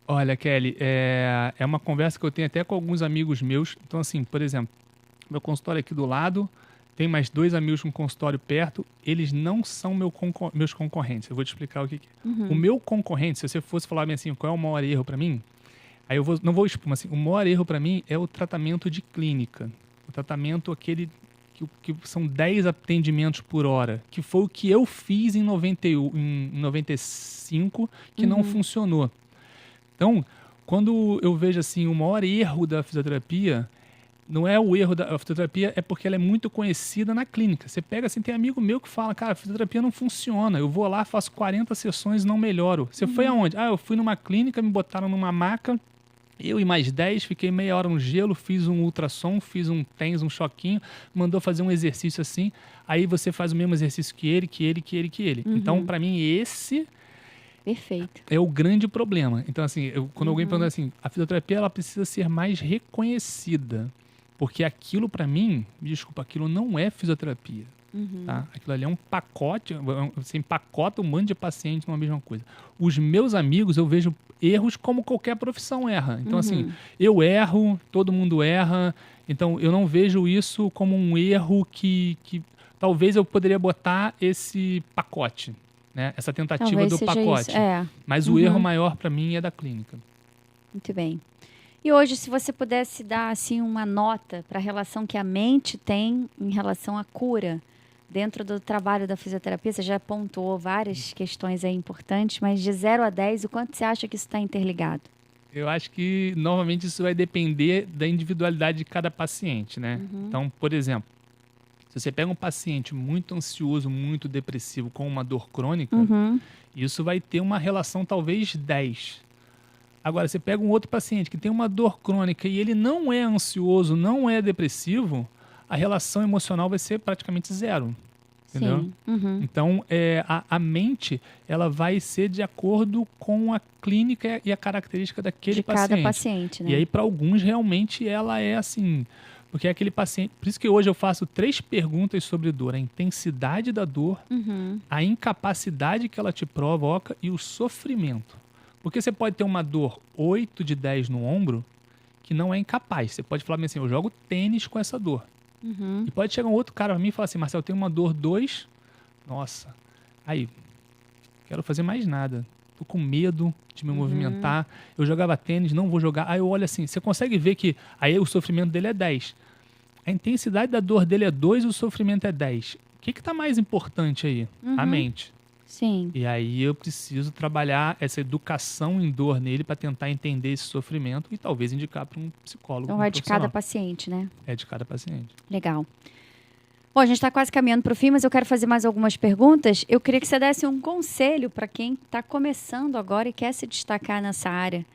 Olha, Kelly, é uma conversa que eu tenho até com alguns amigos meus. Então, assim, por exemplo, meu consultório aqui do lado, tem mais 2 amigos com consultório perto, eles não são meus concorrentes. Eu vou te explicar o que é. O meu concorrente, se você fosse falar assim, qual é o maior erro para mim, aí não vou expor, mas assim, o maior erro para mim é o tratamento de clínica. O tratamento aquele que são 10 atendimentos por hora, que foi o que eu fiz em 95, que não funcionou. Então, quando eu vejo assim, o maior erro da fisioterapia, não é o erro da fisioterapia, é porque ela é muito conhecida na clínica. Você pega assim, tem amigo meu que fala, cara, a fisioterapia não funciona. Eu vou lá, faço 40 sessões e não melhoro. Você foi aonde? Eu fui numa clínica, me botaram numa maca, eu e mais 10, fiquei meia hora no gelo, fiz um ultrassom, fiz um TENS, um choquinho, mandou fazer um exercício assim, aí você faz o mesmo exercício que ele. Então, para mim, esse... Perfeito. É o grande problema. Então, assim, quando alguém pergunta assim, a fisioterapia ela precisa ser mais reconhecida. Porque aquilo, para mim, desculpa, aquilo não é fisioterapia. Tá? Aquilo ali é um pacote, você empacota um monte de paciente numa mesma coisa. Os meus amigos, eu vejo erros como qualquer profissão erra. Então, assim, eu erro, todo mundo erra. Então, eu não vejo isso como um erro que talvez eu poderia botar esse pacote. Né? Essa tentativa talvez do pacote. Mas o erro maior para mim é da clínica. Muito bem. E hoje, se você pudesse dar assim, uma nota para a relação que a mente tem em relação à cura dentro do trabalho da fisioterapia, você já pontuou várias questões aí importantes, mas de 0 a 10, o quanto você acha que isso está interligado? Eu acho que, novamente, isso vai depender da individualidade de cada paciente, né? Então, por exemplo, se você pega um paciente muito ansioso, muito depressivo, com uma dor crônica, isso vai ter uma relação talvez 10. Agora, você pega um outro paciente que tem uma dor crônica e ele não é ansioso, não é depressivo, a relação emocional vai ser praticamente 0. Entendeu? Então, a mente ela vai ser de acordo com a clínica e a característica daquele paciente. De cada paciente, né? E aí, para alguns, realmente, ela é assim... Porque é aquele paciente... Por isso que hoje eu faço 3 perguntas sobre dor. A intensidade da dor, a incapacidade que ela te provoca e o sofrimento. Porque você pode ter uma dor 8 de 10 no ombro que não é incapaz. Você pode falar assim, eu jogo tênis com essa dor. E pode chegar um outro cara pra mim e falar assim, Marcelo, eu tenho uma dor 2. Nossa, aí, quero fazer mais nada. Tô com medo de me movimentar. Eu jogava tênis, não vou jogar. Aí eu olho assim, você consegue ver que aí o sofrimento dele é 10. A intensidade da dor dele é 2 e o sofrimento é 10. O que está mais importante aí? A mente. Sim. E aí eu preciso trabalhar essa educação em dor nele para tentar entender esse sofrimento e talvez indicar para um psicólogo. Então é de cada paciente, né? É de cada paciente. Legal. Bom, a gente está quase caminhando para o fim, mas eu quero fazer mais algumas perguntas. Eu queria que você desse um conselho para quem está começando agora e quer se destacar nessa área.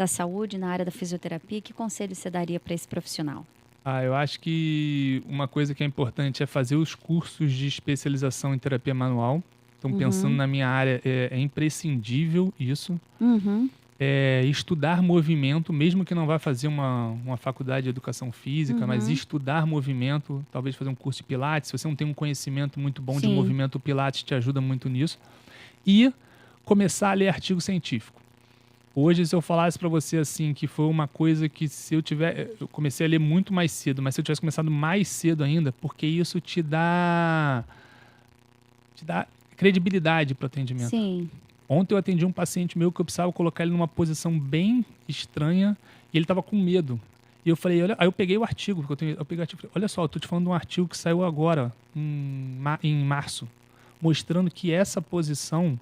da saúde, na área da fisioterapia, que conselho você daria para esse profissional? Eu acho que uma coisa que é importante é fazer os cursos de especialização em terapia manual. Então, pensando na minha área, é imprescindível isso. Estudar movimento, mesmo que não vá fazer uma faculdade de educação física, mas estudar movimento, talvez fazer um curso de Pilates. Se você não tem um conhecimento muito bom de movimento, o Pilates te ajuda muito nisso. E começar a ler artigo científico. Hoje, se eu falasse para você assim, que foi uma coisa que eu comecei a ler muito mais cedo, mas se eu tivesse começado mais cedo ainda, porque isso te dá credibilidade para o atendimento. Sim. Ontem eu atendi um paciente meu que eu precisava colocar ele numa posição bem estranha e ele estava com medo. E eu falei, aí eu peguei o artigo, eu peguei o artigo, olha só, eu tô te falando de um artigo que saiu agora, em março, mostrando que essa posição,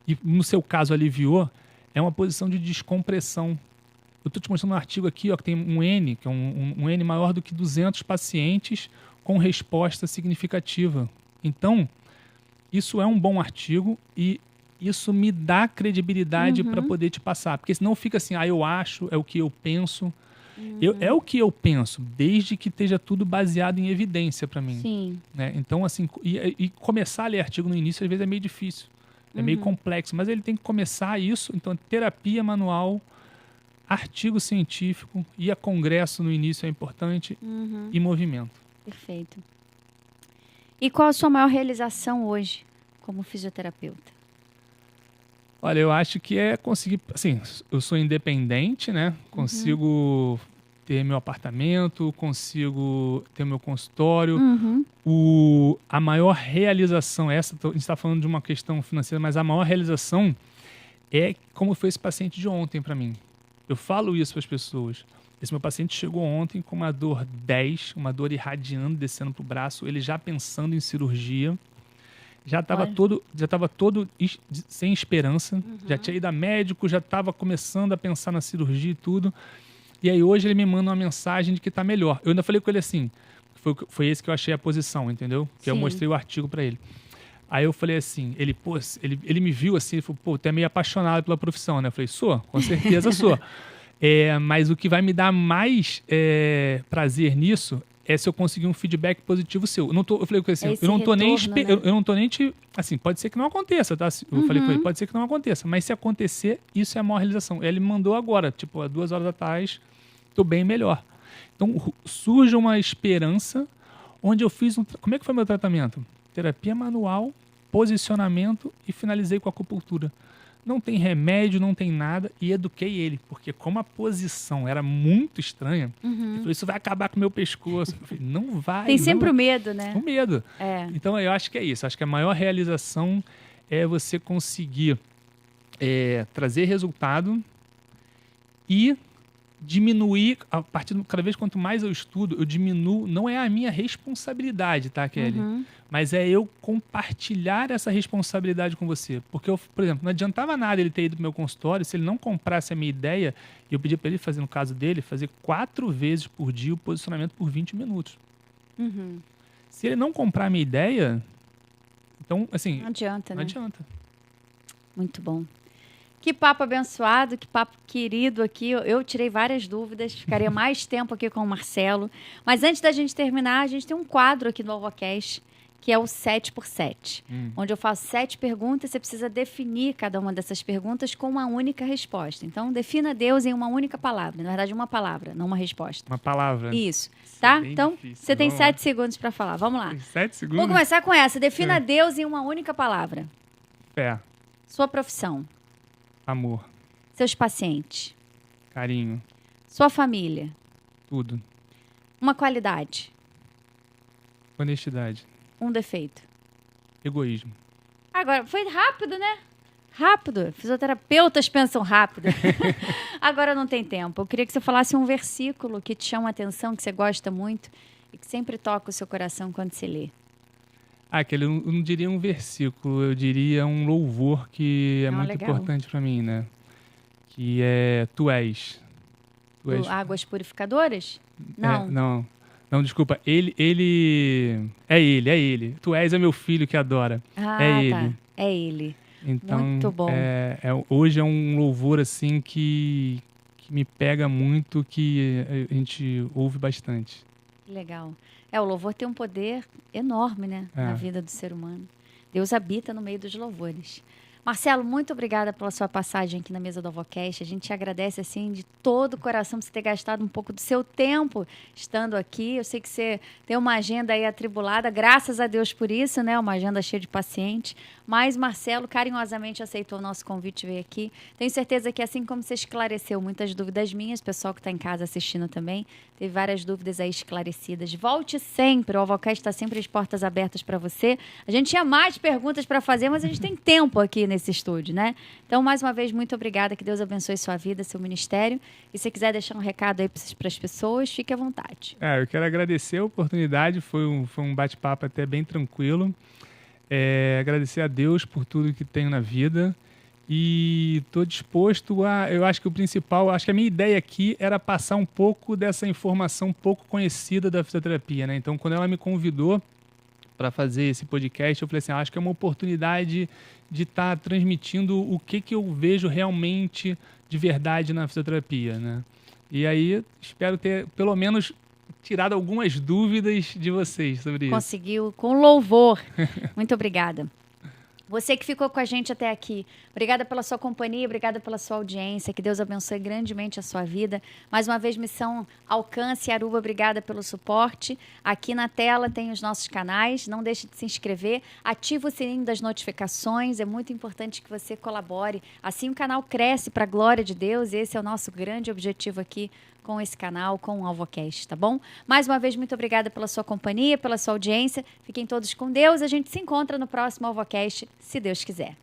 e no seu caso aliviou, é uma posição de descompressão. Eu estou te mostrando um artigo aqui, ó, que tem um N, que é um N maior do que 200 pacientes com resposta significativa. Então, isso é um bom artigo e isso me dá credibilidade para poder te passar. Porque senão fica assim, eu acho, é o que eu penso. É o que eu penso, desde que esteja tudo baseado em evidência para mim. Sim. Né? Então, assim, e começar a ler artigo no início, às vezes, é meio difícil. É meio complexo, mas ele tem que começar isso. Então, terapia manual, artigo científico, ir a congresso no início é importante e movimento. Perfeito. E qual a sua maior realização hoje como fisioterapeuta? Olha, eu acho que é conseguir... Assim, eu sou independente, né? Consigo ter meu apartamento, consigo ter meu consultório. A maior realização, a gente está falando de uma questão financeira, mas a maior realização é como foi esse paciente de ontem para mim. Eu falo isso para as pessoas. Esse meu paciente chegou ontem com uma dor 10, uma dor irradiando, descendo para o braço, ele já pensando em cirurgia. Já estava todo sem esperança, já tinha ido a médico, já estava começando a pensar na cirurgia e tudo. E aí hoje ele me manda uma mensagem de que está melhor. Eu ainda falei com ele assim, foi esse que eu achei a posição, entendeu? Que eu mostrei o artigo para ele. Aí eu falei assim, ele me viu assim, ele falou, tu é meio apaixonado pela profissão, né? Eu falei, sou, com certeza sou. Mas o que vai me dar mais prazer nisso é se eu conseguir um feedback positivo seu. Eu falei com ele assim, eu não tô nem assim, pode ser que não aconteça, tá? Eu falei com ele, pode ser que não aconteça, mas se acontecer, isso é a maior realização. Ele me mandou agora, tipo, há 2 horas atrás, tô bem melhor. Então, surge uma esperança onde eu fiz como é que foi meu tratamento? Terapia manual, posicionamento e finalizei com acupuntura. Não tem remédio, não tem nada, e eduquei ele, porque como a posição era muito estranha, ele falou, isso vai acabar com o meu pescoço. Eu falei, não vai. Tem sempre o medo, né? O medo. Então, eu acho que é isso. Acho que a maior realização é você conseguir trazer resultado e diminuir, cada vez quanto mais eu estudo, eu diminuo, não é a minha responsabilidade, tá, Kelly? Mas é eu compartilhar essa responsabilidade com você. Porque, por exemplo, não adiantava nada ele ter ido pro meu consultório se ele não comprasse a minha ideia, e eu pedi para ele fazer, no caso dele, fazer 4 vezes por dia o posicionamento por 20 minutos. Se ele não comprar a minha ideia, então, assim... Não adianta, né? Não adianta. Muito bom. Que papo abençoado, que papo querido aqui. Eu tirei várias dúvidas, ficaria mais tempo aqui com o Marcelo. Mas antes da gente terminar, a gente tem um quadro aqui no AlvoCast, que é o 7x7, onde eu faço 7 perguntas, você precisa definir cada uma dessas perguntas com uma única resposta. Então, defina Deus em uma única palavra. Na verdade, uma palavra, não uma resposta. Uma palavra. Isso, tá? É então, difícil. você tem 7 segundos para falar. Vamos lá. 7 segundos? Vou começar com essa. Defina Deus em uma única palavra. Fé. Sua profissão. Amor. Seus pacientes. Carinho. Sua família. Tudo. Uma qualidade. Honestidade. Um defeito. Egoísmo. Agora, foi rápido, né? Rápido. Fisioterapeutas pensam rápido. Agora não tem tempo. Eu queria que você falasse um versículo que te chama a atenção, que você gosta muito e que sempre toca o seu coração quando se lê. Eu não diria um versículo, eu diria um louvor que é muito legal. importante para mim, né? Que é Tu és. Águas purificadoras? Não. Não, desculpa. Ele. É ele. Tu és é meu filho que adora. É ele. Tá. É ele. Então, muito bom. Hoje é um louvor assim que me pega muito, que a gente ouve bastante. Legal. O louvor tem um poder enorme, né, na vida do ser humano. Deus habita no meio dos louvores. Marcelo, muito obrigada pela sua passagem aqui na mesa do AvoCast. A gente te agradece, assim, de todo o coração por você ter gastado um pouco do seu tempo estando aqui. Eu sei que você tem uma agenda aí atribulada, graças a Deus por isso, né? Uma agenda cheia de pacientes. Mas Marcelo carinhosamente aceitou o nosso convite e veio aqui. Tenho certeza que, assim como você esclareceu muitas dúvidas minhas, pessoal que está em casa assistindo também, teve várias dúvidas aí esclarecidas. Volte sempre, o AvoCast está sempre as portas abertas para você. A gente tinha mais perguntas para fazer, mas a gente tem tempo aqui nesse estúdio, né? Então, mais uma vez, muito obrigada. Que Deus abençoe sua vida, seu ministério. E se você quiser deixar um recado aí para as pessoas, fique à vontade. Eu quero agradecer a oportunidade. Foi um bate-papo até bem tranquilo. Agradecer a Deus por tudo que tenho na vida. E estou disposto eu acho que o principal, acho que a minha ideia aqui era passar um pouco dessa informação pouco conhecida da fisioterapia, né? Então, quando ela me convidou para fazer esse podcast, eu falei assim, acho que é uma oportunidade de estar transmitindo o que eu vejo realmente de verdade na fisioterapia, né? E aí, espero ter, pelo menos, tirado algumas dúvidas de vocês sobre isso. Conseguiu, com louvor. Muito obrigada. Você que ficou com a gente até aqui, obrigada pela sua companhia, obrigada pela sua audiência, que Deus abençoe grandemente a sua vida. Mais uma vez, Missão Alcance Aruba, obrigada pelo suporte. Aqui na tela tem os nossos canais, não deixe de se inscrever, ativa o sininho das notificações, é muito importante que você colabore. Assim o canal cresce para a glória de Deus, e esse é o nosso grande objetivo aqui com esse canal, com o AvoCast, tá bom? Mais uma vez, muito obrigada pela sua companhia, pela sua audiência. Fiquem todos com Deus. A gente se encontra no próximo AvoCast, se Deus quiser.